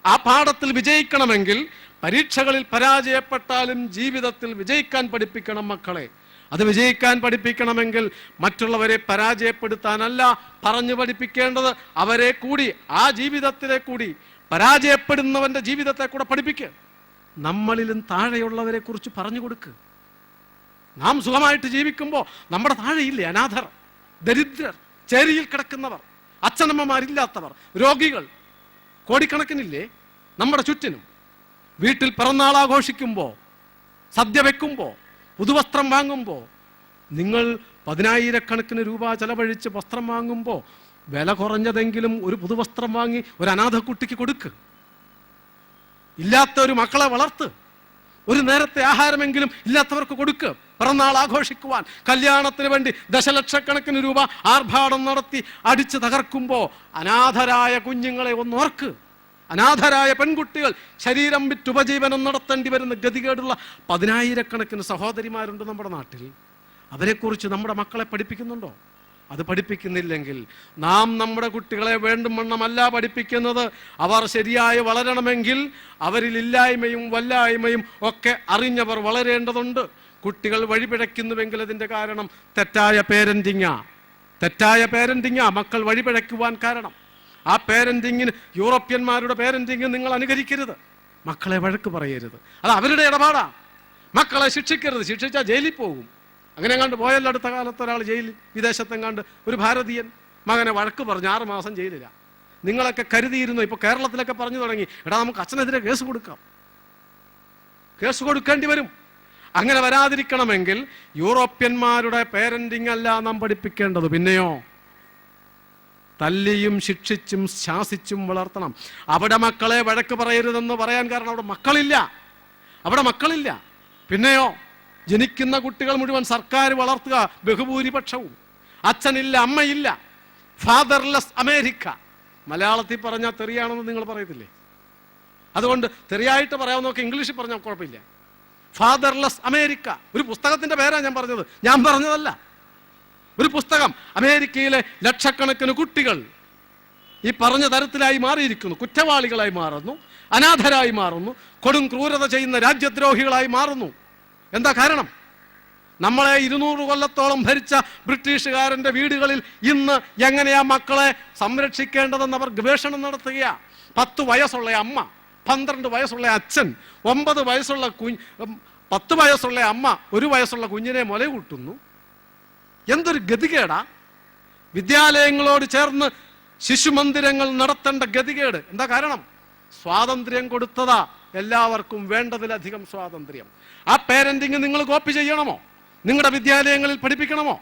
ആ പാഠത്തിൽ വിജയിക്കണമെങ്കിൽ പരീക്ഷകളിൽ പരാജയപ്പെട്ടാലും ജീവിതത്തിൽ വിജയിക്കാൻ പഠിപ്പിക്കണം മക്കളെ. അത് വിജയിക്കാൻ പഠിപ്പിക്കണമെങ്കിൽ മറ്റുള്ളവരെ പരാജയപ്പെടുത്താനല്ല പറഞ്ഞു പഠിപ്പിക്കേണ്ടത്, അവരെ കൂടി ആ ജീവിതത്തിലെ കൂടി പരാജയപ്പെടുന്നവന്റെ ജീവിതത്തെ കൂടെ പഠിപ്പിക്കുക. നമ്മളിലും താഴെയുള്ളവരെ കുറിച്ച് പറഞ്ഞു കൊടുക്കുക. നാം സുഖമായിട്ട് ജീവിക്കുമ്പോൾ നമ്മുടെ താഴെയില്ലേ അനാഥർ, ദരിദ്രർ, ചേരിയിൽ കിടക്കുന്നവർ, അച്ഛനമ്മമാരില്ലാത്തവർ, രോഗികൾ കോടിക്കണക്കിനില്ലേ നമ്മുടെ ചുറ്റിനും. വീട്ടിൽ പിറന്നാൾ ആഘോഷിക്കുമ്പോൾ, സദ്യ വെക്കുമ്പോൾ, പുതുവസ്ത്രം വാങ്ങുമ്പോൾ, നിങ്ങൾ 10,000 രൂപ ചെലവഴിച്ച് വസ്ത്രം വാങ്ങുമ്പോൾ വില കുറഞ്ഞതെങ്കിലും ഒരു പുതുവസ്ത്രം വാങ്ങി ഒരു അനാഥ കുട്ടിക്ക് കൊടുക്ക്. ഇല്ലാത്ത ഒരു മക്കളെ വളർത്ത്. ഒരു നേരത്തെ ആഹാരമെങ്കിലും ഇല്ലാത്തവർക്ക് കൊടുക്ക്. പിറന്നാൾ ആഘോഷിക്കുവാൻ, കല്യാണത്തിന് വേണ്ടി ദശലക്ഷക്കണക്കിന് രൂപ ആർഭാടം നടത്തി അടിച്ചു തകർക്കുമ്പോൾ അനാഥരായ കുഞ്ഞുങ്ങളെ ഒന്നോർക്ക്. അനാഥരായ പെൺകുട്ടികൾ ശരീരം വിറ്റ് ഉപജീവനം നടത്തേണ്ടി വരുന്ന ഗതികേടുള്ള 10,000 സഹോദരിമാരുണ്ട് നമ്മുടെ നാട്ടിൽ. അവരെക്കുറിച്ച് നമ്മുടെ മക്കളെ പഠിപ്പിക്കുന്നുണ്ടോ? അത് പഠിപ്പിക്കുന്നില്ലെങ്കിൽ നാം നമ്മുടെ കുട്ടികളെ വേണ്ടും വണ്ണമല്ല പഠിപ്പിക്കുന്നത്. അവർ ശരിയായി വളരണമെങ്കിൽ അവരിൽ ഇല്ലായ്മയും വല്ലായ്മയും ഒക്കെ അറിഞ്ഞവർ വളരേണ്ടതുണ്ട്. കുട്ടികൾ വഴിപിഴയ്ക്കുന്നുവെങ്കിൽ അതിൻ്റെ കാരണം തെറ്റായ പേരൻറ്റിങ്ങാ മക്കൾ വഴിപിഴയ്ക്കുവാൻ കാരണം. ആ പേരൻറ്റിങ്ങിന്, യൂറോപ്യന്മാരുടെ പേരൻറ്റിങ് നിങ്ങൾ അനുകരിക്കരുത്. മക്കളെ വഴക്ക് പറയരുത്, അത് അവരുടെ ഇടപാടാ. മക്കളെ ശിക്ഷിക്കരുത്, ശിക്ഷിച്ചാൽ ജയിലിൽ പോകും. അങ്ങനെ കണ്ട് പോയല്ലോ അടുത്ത കാലത്ത് ഒരാൾ ജയിലിൽ, വിദേശത്തെങ്ങാണ്ട് ഒരു ഭാരതീയൻ മകനെ വഴക്ക് പറഞ്ഞ് 6 മാസം ജയിലിലാണ്. നിങ്ങളൊക്കെ കരുതിയിരുന്നു, ഇപ്പോൾ കേരളത്തിലൊക്കെ പറഞ്ഞു തുടങ്ങി, എടാ നമുക്ക് അച്ഛനെതിരെ കേസ് കൊടുക്കാം, കേസ് കൊടുക്കേണ്ടി വരും. അങ്ങനെ വരാതിരിക്കണമെങ്കിൽ യൂറോപ്യന്മാരുടെ പേരൻറ്റിങ് അല്ല നാം പഠിപ്പിക്കേണ്ടത്. പിന്നെയോ തല്ലിയും ശിക്ഷിച്ചും ശാസിച്ചും വളർത്തണം. അവിടെ മക്കളെ വഴക്ക് പറയരുതെന്ന് പറയാൻ കാരണം അവിടെ മക്കളില്ല. പിന്നെയോ ജനിക്കുന്ന കുട്ടികൾ മുഴുവൻ സർക്കാർ വളർത്തുക, ബഹുഭൂരിപക്ഷവും. അച്ഛനില്ല, അമ്മയില്ല, ഫാദർലെസ് അമേരിക്ക. മലയാളത്തിൽ പറഞ്ഞാൽ തെറിയാണെന്ന് നിങ്ങൾ പറയത്തില്ലേ? അതുകൊണ്ട് തെറിയായിട്ട് പറയാവുന്നതൊക്കെ ഇംഗ്ലീഷിൽ പറഞ്ഞാൽ കുഴപ്പമില്ല. ഫാദർലെസ് അമേരിക്ക ഒരു പുസ്തകത്തിന്റെ പേരാണ് ഞാൻ പറഞ്ഞത്, ഞാൻ പറഞ്ഞതല്ല. ഒരു പുസ്തകം. അമേരിക്കയിലെ ലക്ഷക്കണക്കിന് കുട്ടികൾ ഈ പറഞ്ഞ തരത്തിലായി മാറിയിരിക്കുന്നു. കുറ്റവാളികളായി മാറുന്നു, അനാഥരായി മാറുന്നു, കൊടും ക്രൂരത ചെയ്യുന്ന രാജ്യദ്രോഹികളായി മാറുന്നു. എന്താ കാരണം? നമ്മളെ 200 കൊല്ലത്തോളം ഭരിച്ച ബ്രിട്ടീഷുകാരൻ്റെ വീടുകളിൽ ഇന്ന് എങ്ങനെയാ മക്കളെ സംരക്ഷിക്കേണ്ടതെന്ന് അവർ ഗവേഷണം നടത്തുകയാ. 10 വയസ്സുള്ള അമ്മ, 12 വയസ്സുള്ള അച്ഛൻ, 9 വയസ്സുള്ള 10 വയസ്സുള്ള അമ്മ 1 വയസ്സുള്ള കുഞ്ഞിനെ മുലകൂട്ടുന്നു. എന്തൊരു ഗതികേടാ! വിദ്യാലയങ്ങളോട് ചേർന്ന് ശിശുമന്ദിരങ്ങൾ നടത്തേണ്ട ഗതികേട്. എന്താ കാരണം? സ്വാതന്ത്ര്യം കൊടുത്തതാ എല്ലാവർക്കും വേണ്ടതിലധികം സ്വാതന്ത്ര്യം. ആ പേരന്റിങ് നിങ്ങൾ കോപ്പി ചെയ്യണമോ? നിങ്ങളുടെ വിദ്യാലയങ്ങളിൽ പഠിപ്പിക്കണമോ?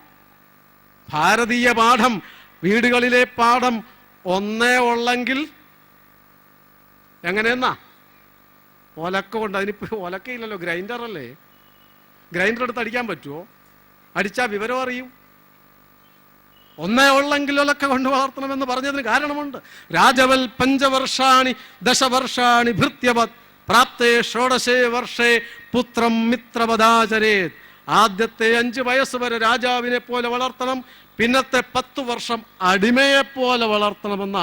ഭാരതീയ പാഠം, വീടുകളിലെ പാഠം ഒന്നേ ഉള്ളെങ്കിൽ എങ്ങനെയെന്നാ? ഒലക്ക കൊണ്ട്. അതിനിപ്പോൾ ഒലക്കയില്ലല്ലോ, ഗ്രൈൻഡറല്ലേ. ഗ്രൈൻഡർ എടുത്ത് അടിക്കാൻ പറ്റുമോ? അടിച്ചാൽ വിവരം അറിയും. ഒന്നേ ഉള്ളെങ്കിൽ ഒലക്ക കൊണ്ട് വളർത്തണമെന്ന് പറഞ്ഞതിന് കാരണമുണ്ട്. രാജവൽ 5 വർഷാണി ദശവർഷാണി ഭൃത്യവത് പ്രാപ്തേ ഷോഡശേ വർഷേ പുത്രം മിത്രവദാചരേത്. ആദ്യത്തെ 5 വയസ്സ് വരെ രാജാവിനെ പോലെ വളർത്തണം, പിന്നത്തെ 10 വർഷം അടിമയെ പോലെ വളർത്തണമെന്ന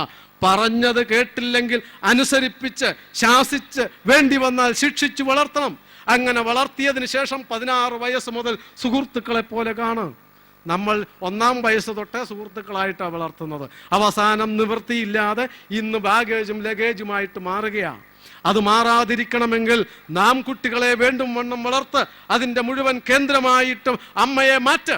പറഞ്ഞത്. കേട്ടില്ലെങ്കിൽ അനുസരിപ്പിച്ച് ശാസിച്ച് വേണ്ടി വന്നാൽ ശിക്ഷിച്ചു വളർത്തണം. അങ്ങനെ വളർത്തിയതിന് ശേഷം 16 വയസ്സ് മുതൽ സുഹൃത്തുക്കളെ പോലെ കാണും. നമ്മൾ 1-ാം വയസ്സ് തൊട്ടേ സുഹൃത്തുക്കളായിട്ടാണ് വളർത്തുന്നത്. അവസാനം നിവൃത്തിയില്ലാതെ ഇന്ന് ബാഗേജും ലഗേജുമായിട്ട് മാറുകയാണ്. അത് മാറാതിരിക്കണമെങ്കിൽ നാം കുട്ടികളെ വേണ്ടും വണ്ണം വളർത്ത്. അതിൻ്റെ മുഴുവൻ കേന്ദ്രമായിട്ടും അമ്മയെ മാറ്റ്.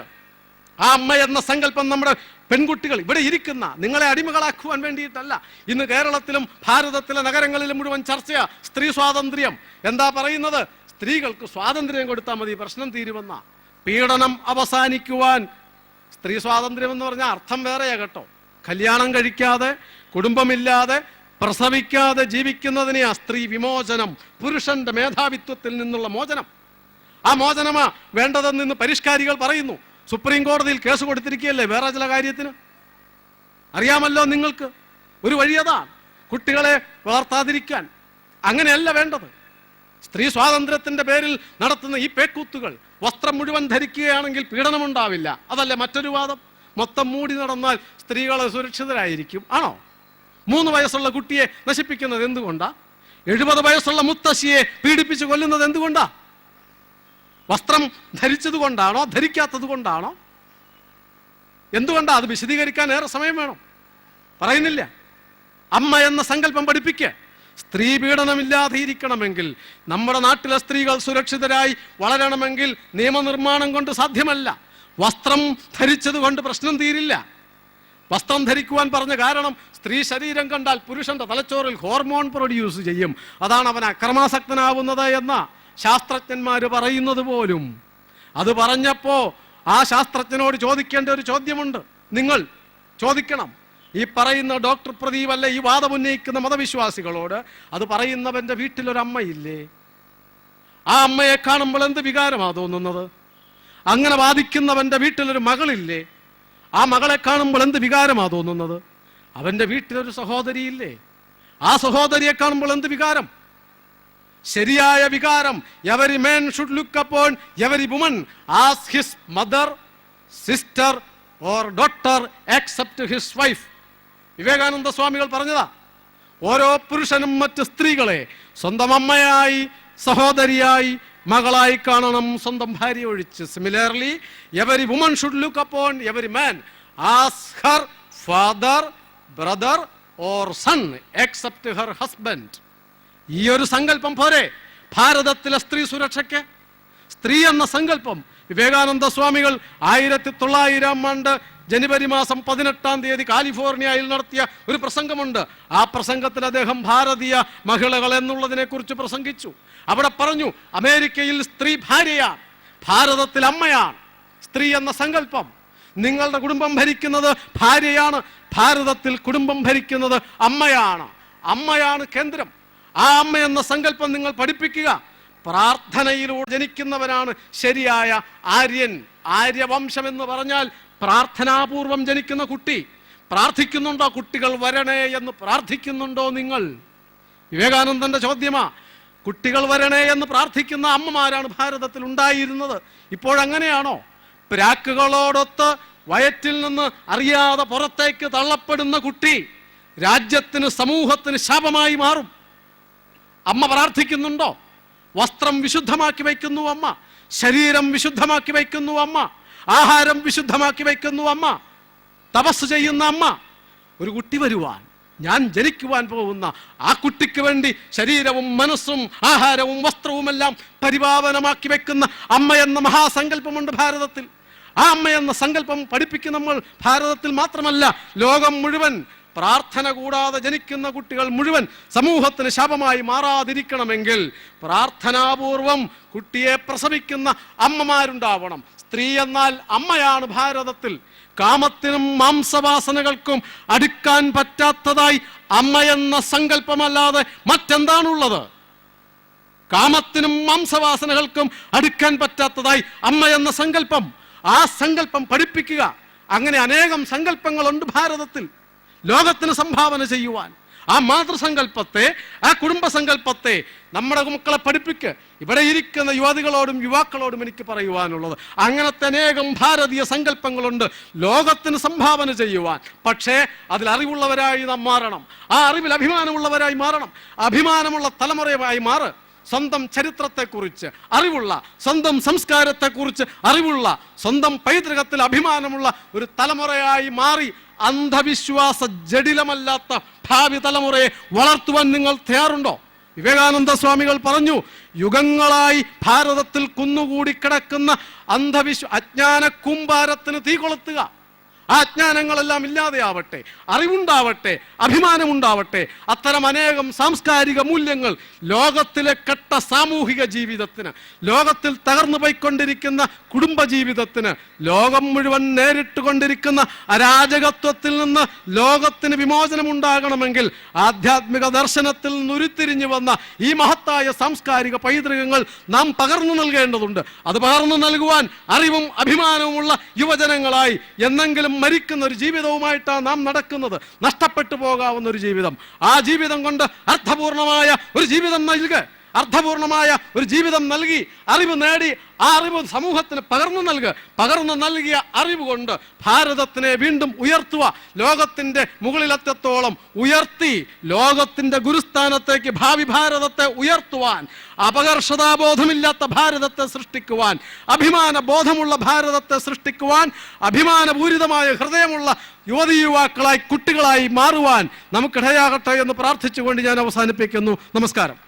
ആ അമ്മ എന്ന സങ്കല്പം നമ്മുടെ പെൺകുട്ടികൾ ഇവിടെ ഇരിക്കുന്ന നിങ്ങളെ അടിമകളാക്കുവാൻ വേണ്ടിയിട്ടല്ല. ഇന്ന് കേരളത്തിലും ഭാരതത്തിലെ നഗരങ്ങളിലും മുഴുവൻ ചർച്ചയാ സ്ത്രീ സ്വാതന്ത്ര്യം. എന്താ പറയുന്നത്? സ്ത്രീകൾക്ക് സ്വാതന്ത്ര്യം കൊടുത്താൽ മതി, പ്രശ്നം തീരുമെന്ന. പീഡനം അവസാനിക്കുവാൻ സ്ത്രീ സ്വാതന്ത്ര്യം എന്ന് പറഞ്ഞാൽ അർത്ഥം വേറെയാ കേട്ടോ. കല്യാണം കഴിക്കാതെ കുടുംബമില്ലാതെ പ്രസവിക്കാതെ ജീവിക്കുന്നതിനെയാ സ്ത്രീ വിമോചനം, പുരുഷന്റെ മേധാവിത്വത്തിൽ നിന്നുള്ള മോചനം. ആ മോചനമാ വേണ്ടതെന്ന് ഇന്ന് പരിഷ്കാരികൾ പറയുന്നു. സുപ്രീം കോടതിയിൽ കേസ് കൊടുത്തിരിക്കുകയല്ലേ വേറെ ചില കാര്യത്തിന്. അറിയാമല്ലോ നിങ്ങൾക്ക്. ഒരു വഴിയതാണ് കുട്ടികളെ വളർത്താതിരിക്കാൻ. അങ്ങനെയല്ല വേണ്ടത്. സ്ത്രീ സ്വാതന്ത്ര്യത്തിന്റെ പേരിൽ നടത്തുന്ന ഈ പേക്കൂത്തുകൾ, വസ്ത്രം മുഴുവൻ ധരിക്കുകയാണെങ്കിൽ പീഡനമുണ്ടാവില്ല, അതല്ലേ മറ്റൊരു വാദം. മൊത്തം മൂടി നടന്നാൽ സ്ത്രീകൾ സുരക്ഷിതരായിരിക്കും. ആണോ? 3 വയസ്സുള്ള കുട്ടിയെ നശിപ്പിക്കുന്നത് എന്തുകൊണ്ടാ? 70 വയസ്സുള്ള മുത്തശ്ശിയെ പീഡിപ്പിച്ച് കൊല്ലുന്നത് എന്തുകൊണ്ടാ? വസ്ത്രം ധരിച്ചത് കൊണ്ടാണോ? ധരിക്കാത്തത് കൊണ്ടാണോ? എന്തുകൊണ്ടാ? അത് വിശദീകരിക്കാൻ ഏറെ സമയം വേണം. പറയുന്നില്ല. അമ്മ എന്ന സങ്കല്പം പഠിപ്പിക്കുക. സ്ത്രീ പീഡനമില്ലാതെ ഇരിക്കണമെങ്കിൽ, നമ്മുടെ നാട്ടിലെ സ്ത്രീകൾ സുരക്ഷിതരായി വളരണമെങ്കിൽ നിയമനിർമ്മാണം കൊണ്ട് സാധ്യമല്ല. വസ്ത്രം ധരിച്ചത് കൊണ്ട് പ്രശ്നം തീരില്ല. വസ്ത്രം ധരിക്കുവാൻ പറഞ്ഞ കാരണം സ്ത്രീ ശരീരം കണ്ടാൽ പുരുഷന്റെ തലച്ചോറിൽ ഹോർമോൺ പ്രൊഡ്യൂസ് ചെയ്യും. അതാണ് അവൻ അക്രമാസക്തനാവുന്നത് എന്ന ശാസ്ത്രജ്ഞന്മാര് പറയുന്നത് പോലും. അത് പറഞ്ഞപ്പോ ആ ശാസ്ത്രജ്ഞനോട് ചോദിക്കേണ്ട ഒരു ചോദ്യമുണ്ട്. നിങ്ങൾ ചോദിക്കണം, ഈ പറയുന്ന ഡോക്ടർ പ്രദീപ് അല്ലെ ഈ വാദം ഉന്നയിക്കുന്ന മതവിശ്വാസികളോട്, അത് പറയുന്നവന്റെ വീട്ടിലൊരമ്മയില്ലേ? ആ അമ്മയെ കാണുമ്പോൾ എന്ത് വികാരമാ തോന്നുന്നത്? അങ്ങനെ വാദിക്കുന്നവന്റെ വീട്ടിലൊരു മകളില്ലേ? ആ മകളെ കാണുമ്പോൾ എന്ത് വികാരമാ തോന്നുന്നത്? അവന്റെ വീട്ടിലൊരു സഹോദരിയില്ലേ? ആ സഹോദരിയെ കാണുമ്പോൾ എന്ത് വികാരം? ശരിയായ വികാരം. Every man should look upon every woman as his mother, sister or daughter except his wife. Vivekananda സ്വാമികൾ പറഞ്ഞതാ. ഓരോ പുരുഷനും മറ്റ് സ്ത്രീകളെ സ്വന്തം അമ്മയായി, സഹോദരിയായി, മകളായി കാണണം, സ്വന്തം ഭാര്യ ഒഴിച്ച്. Similarly every woman should look upon every man as her father, brother or son except her husband. ഈ ഒരു സങ്കല്പം പോരെ ഭാരതത്തിലെ സ്ത്രീ സുരക്ഷയ്ക്ക്? സ്ത്രീ എന്ന സങ്കല്പം വിവേകാനന്ദ സ്വാമികൾ 1900 ജനുവരി മാസം 18 കാലിഫോർണിയയിൽ നടത്തിയ ഒരു പ്രസംഗമുണ്ട്. ആ പ്രസംഗത്തിൽ അദ്ദേഹം ഭാരതീയ മഹിളകൾ എന്നുള്ളതിനെ കുറിച്ച് പ്രസംഗിച്ചു. അവിടെ പറഞ്ഞു, അമേരിക്കയിൽ സ്ത്രീ ഭാര്യയാണ്, ഭാരതത്തിൽ അമ്മയാണ്. സ്ത്രീ എന്ന സങ്കല്പം. നിങ്ങളുടെ കുടുംബം ഭരിക്കുന്നത് ഭാര്യയാണ്, ഭാരതത്തിൽ കുടുംബം ഭരിക്കുന്നത് അമ്മയാണ്. അമ്മയാണ് കേന്ദ്രം. ആ അമ്മ എന്ന സങ്കല്പം നിങ്ങൾ പഠിപ്പിക്കുക. പ്രാർത്ഥനയിലൂടെ ജനിക്കുന്നവനാണ് ശരിയായ ആര്യൻ. ആര്യവംശം എന്ന് പറഞ്ഞാൽ പ്രാർത്ഥനാപൂർവം ജനിക്കുന്ന കുട്ടി. പ്രാർത്ഥിക്കുന്നുണ്ടോ? കുട്ടികൾ വരണേ എന്ന് പ്രാർത്ഥിക്കുന്നുണ്ടോ നിങ്ങൾ? വിവേകാനന്ദന്റെ ചോദ്യമാ. കുട്ടികൾ വരണേ എന്ന് പ്രാർത്ഥിക്കുന്ന അമ്മമാരാണ് ഭാരതത്തിൽ ഉണ്ടായിരുന്നത്. ഇപ്പോഴങ്ങനെയാണോ? പ്രാക്കുകളോടൊത്ത് വയറ്റിൽ നിന്ന് അറിയാതെ പുറത്തേക്ക് തള്ളപ്പെടുന്ന കുട്ടി രാജ്യത്തിന്, സമൂഹത്തിന് ശാപമായി മാറും. അമ്മ പ്രാർത്ഥിക്കുന്നുണ്ടോ? വസ്ത്രം വിശുദ്ധമാക്കി വയ്ക്കുന്നു അമ്മ, ശരീരം വിശുദ്ധമാക്കി വയ്ക്കുന്നു അമ്മ, ആഹാരം വിശുദ്ധമാക്കി വയ്ക്കുന്നു അമ്മ, തപസ് ചെയ്യുന്ന അമ്മ. ഒരു കുട്ടി വരുവാൻ, ഞാൻ ജനിക്കുവാൻ പോകുന്ന ആ കുട്ടിക്ക് വേണ്ടി ശരീരവും മനസ്സും ആഹാരവും വസ്ത്രവുമെല്ലാം പരിപാവനമാക്കി വെക്കുന്ന അമ്മ എന്ന മഹാസങ്കല്പമുണ്ട് ഭാരതത്തിൽ. ആ അമ്മ എന്ന സങ്കല്പം പഠിപ്പിക്കുന്ന നമ്മൾ ഭാരതത്തിൽ മാത്രമല്ല, ലോകം മുഴുവൻ. പ്രാർത്ഥന കൂടാതെ ജനിക്കുന്ന കുട്ടികൾ മുഴുവൻ സമൂഹത്തിന് ശാപമായി മാറാതിരിക്കണമെങ്കിൽ പ്രാർത്ഥനാപൂർവം കുട്ടിയെ പ്രസവിക്കുന്ന അമ്മമാരുണ്ടാവണം. സ്ത്രീ എന്നാൽ അമ്മയാണ് ഭാരതത്തിൽ. കാമത്തിനും മാംസവാസനകൾക്കും അടുക്കാൻ പറ്റാത്തതായി അമ്മ എന്ന സങ്കല്പമല്ലാതെ മറ്റെന്താണുള്ളത്? കാമത്തിനും മാംസവാസനകൾക്കും അടുക്കാൻ പറ്റാത്തതായി അമ്മ എന്ന സങ്കല്പം. ആ സങ്കല്പം പഠിപ്പിക്കുക. അങ്ങനെ അനേകം സങ്കല്പങ്ങളുണ്ട് ഭാരതത്തിൽ ലോകത്തിന് സംഭാവന ചെയ്യുവാൻ. ആ മാതൃസങ്കല്പത്തെ, ആ കുടുംബസങ്കല്പത്തെ നമ്മുടെ മക്കളെ പഠിപ്പിക്കുക. ഇവിടെ ഇരിക്കുന്ന യുവതികളോടും യുവാക്കളോടും എനിക്ക് പറയുവാനുള്ളത്, അങ്ങനത്തെ അനേകം ഭാരതീയ സങ്കല്പങ്ങളുണ്ട് ലോകത്തിന് സംഭാവന ചെയ്യുവാൻ. പക്ഷേ അതിൽ അറിവുള്ളവരായി നാം മാറണം. ആ അറിവിൽ അഭിമാനമുള്ളവരായി മാറണം. അഭിമാനമുള്ള തലമുറയായി മാറ്. സ്വന്തം ചരിത്രത്തെക്കുറിച്ച് അറിവുള്ള, സ്വന്തം സംസ്കാരത്തെക്കുറിച്ച് അറിവുള്ള, സ്വന്തം പൈതൃകത്തിൽ അഭിമാനമുള്ള ഒരു തലമുറയായി മാറി അന്ധവിശ്വാസ ജഡിലമല്ലാത്ത ഭാവി തലമുറയെ വളർത്തുവാൻ നിങ്ങൾ തയ്യാറുണ്ടോ? വിവേകാനന്ദ സ്വാമികൾ പറഞ്ഞു, യുഗങ്ങളായി ഭാരതത്തിൽ കുന്നുകൂടി കിടക്കുന്ന അജ്ഞാന കൂമ്പാരത്തിന് തീ കൊളുത്തുക. ആ അജ്ഞാനങ്ങളെല്ലാം ഇല്ലാതെയാവട്ടെ, അറിവുണ്ടാവട്ടെ, അഭിമാനമുണ്ടാവട്ടെ. അത്തരം അനേകം സാംസ്കാരിക മൂല്യങ്ങൾ ലോകത്തിലെ കെട്ട സാമൂഹിക ജീവിതത്തിന്, ലോകത്തിൽ തകർന്നു പോയിക്കൊണ്ടിരിക്കുന്ന കുടുംബ ജീവിതത്തിന്, ലോകം മുഴുവൻ നേരിട്ട് കൊണ്ടിരിക്കുന്ന അരാജകത്വത്തിൽ നിന്ന് ലോകത്തിന് വിമോചനമുണ്ടാകണമെങ്കിൽ ആധ്യാത്മിക ദർശനത്തിൽ നിന്ന് ഉരുത്തിരിഞ്ഞു വന്ന ഈ മഹത്തായ സാംസ്കാരിക പൈതൃകങ്ങൾ നാം പകർന്നു നൽകേണ്ടതുണ്ട്. അത് പകർന്നു നൽകുവാൻ അറിവും അഭിമാനവുമുള്ള യുവജനങ്ങളായി എന്നെങ്കിലും മരിക്കുന്ന ഒരു ജീവിതവുമായിട്ടാണ് നാം നടക്കുന്നത്. നഷ്ടപ്പെട്ടു പോകാവുന്ന ഒരു ജീവിതം. ആ ജീവിതം കൊണ്ട് അർത്ഥപൂർണമായ ഒരു ജീവിതം നൽകുക, അർത്ഥപൂർണമായ ഒരു ജീവിതം നൽകി അറിവ് നേടി ആ അറിവ് സമൂഹത്തിന് പകർന്നു നൽകിയ അറിവ് കൊണ്ട് ഭാരതത്തിനെ വീണ്ടും ഉയർത്തുക, ലോകത്തിൻ്റെ മുകളിലെത്തത്തോളം ഉയർത്തി ലോകത്തിൻ്റെ ഗുരുസ്ഥാനത്തേക്ക് ഭാവി ഭാരതത്തെ ഉയർത്തുവാൻ, അപകർഷതാബോധമില്ലാത്ത ഭാരതത്തെ സൃഷ്ടിക്കുവാൻ, അഭിമാന ബോധമുള്ള ഭാരതത്തെ സൃഷ്ടിക്കുവാൻ, അഭിമാനപൂരിതമായ ഹൃദയമുള്ള യുവതി യുവാക്കളായി കുട്ടികളായി മാറുവാൻ നമുക്കിടയാകട്ടെ എന്ന് പ്രാർത്ഥിച്ചുകൊണ്ട് ഞാൻ അവസാനിപ്പിക്കുന്നു. നമസ്കാരം.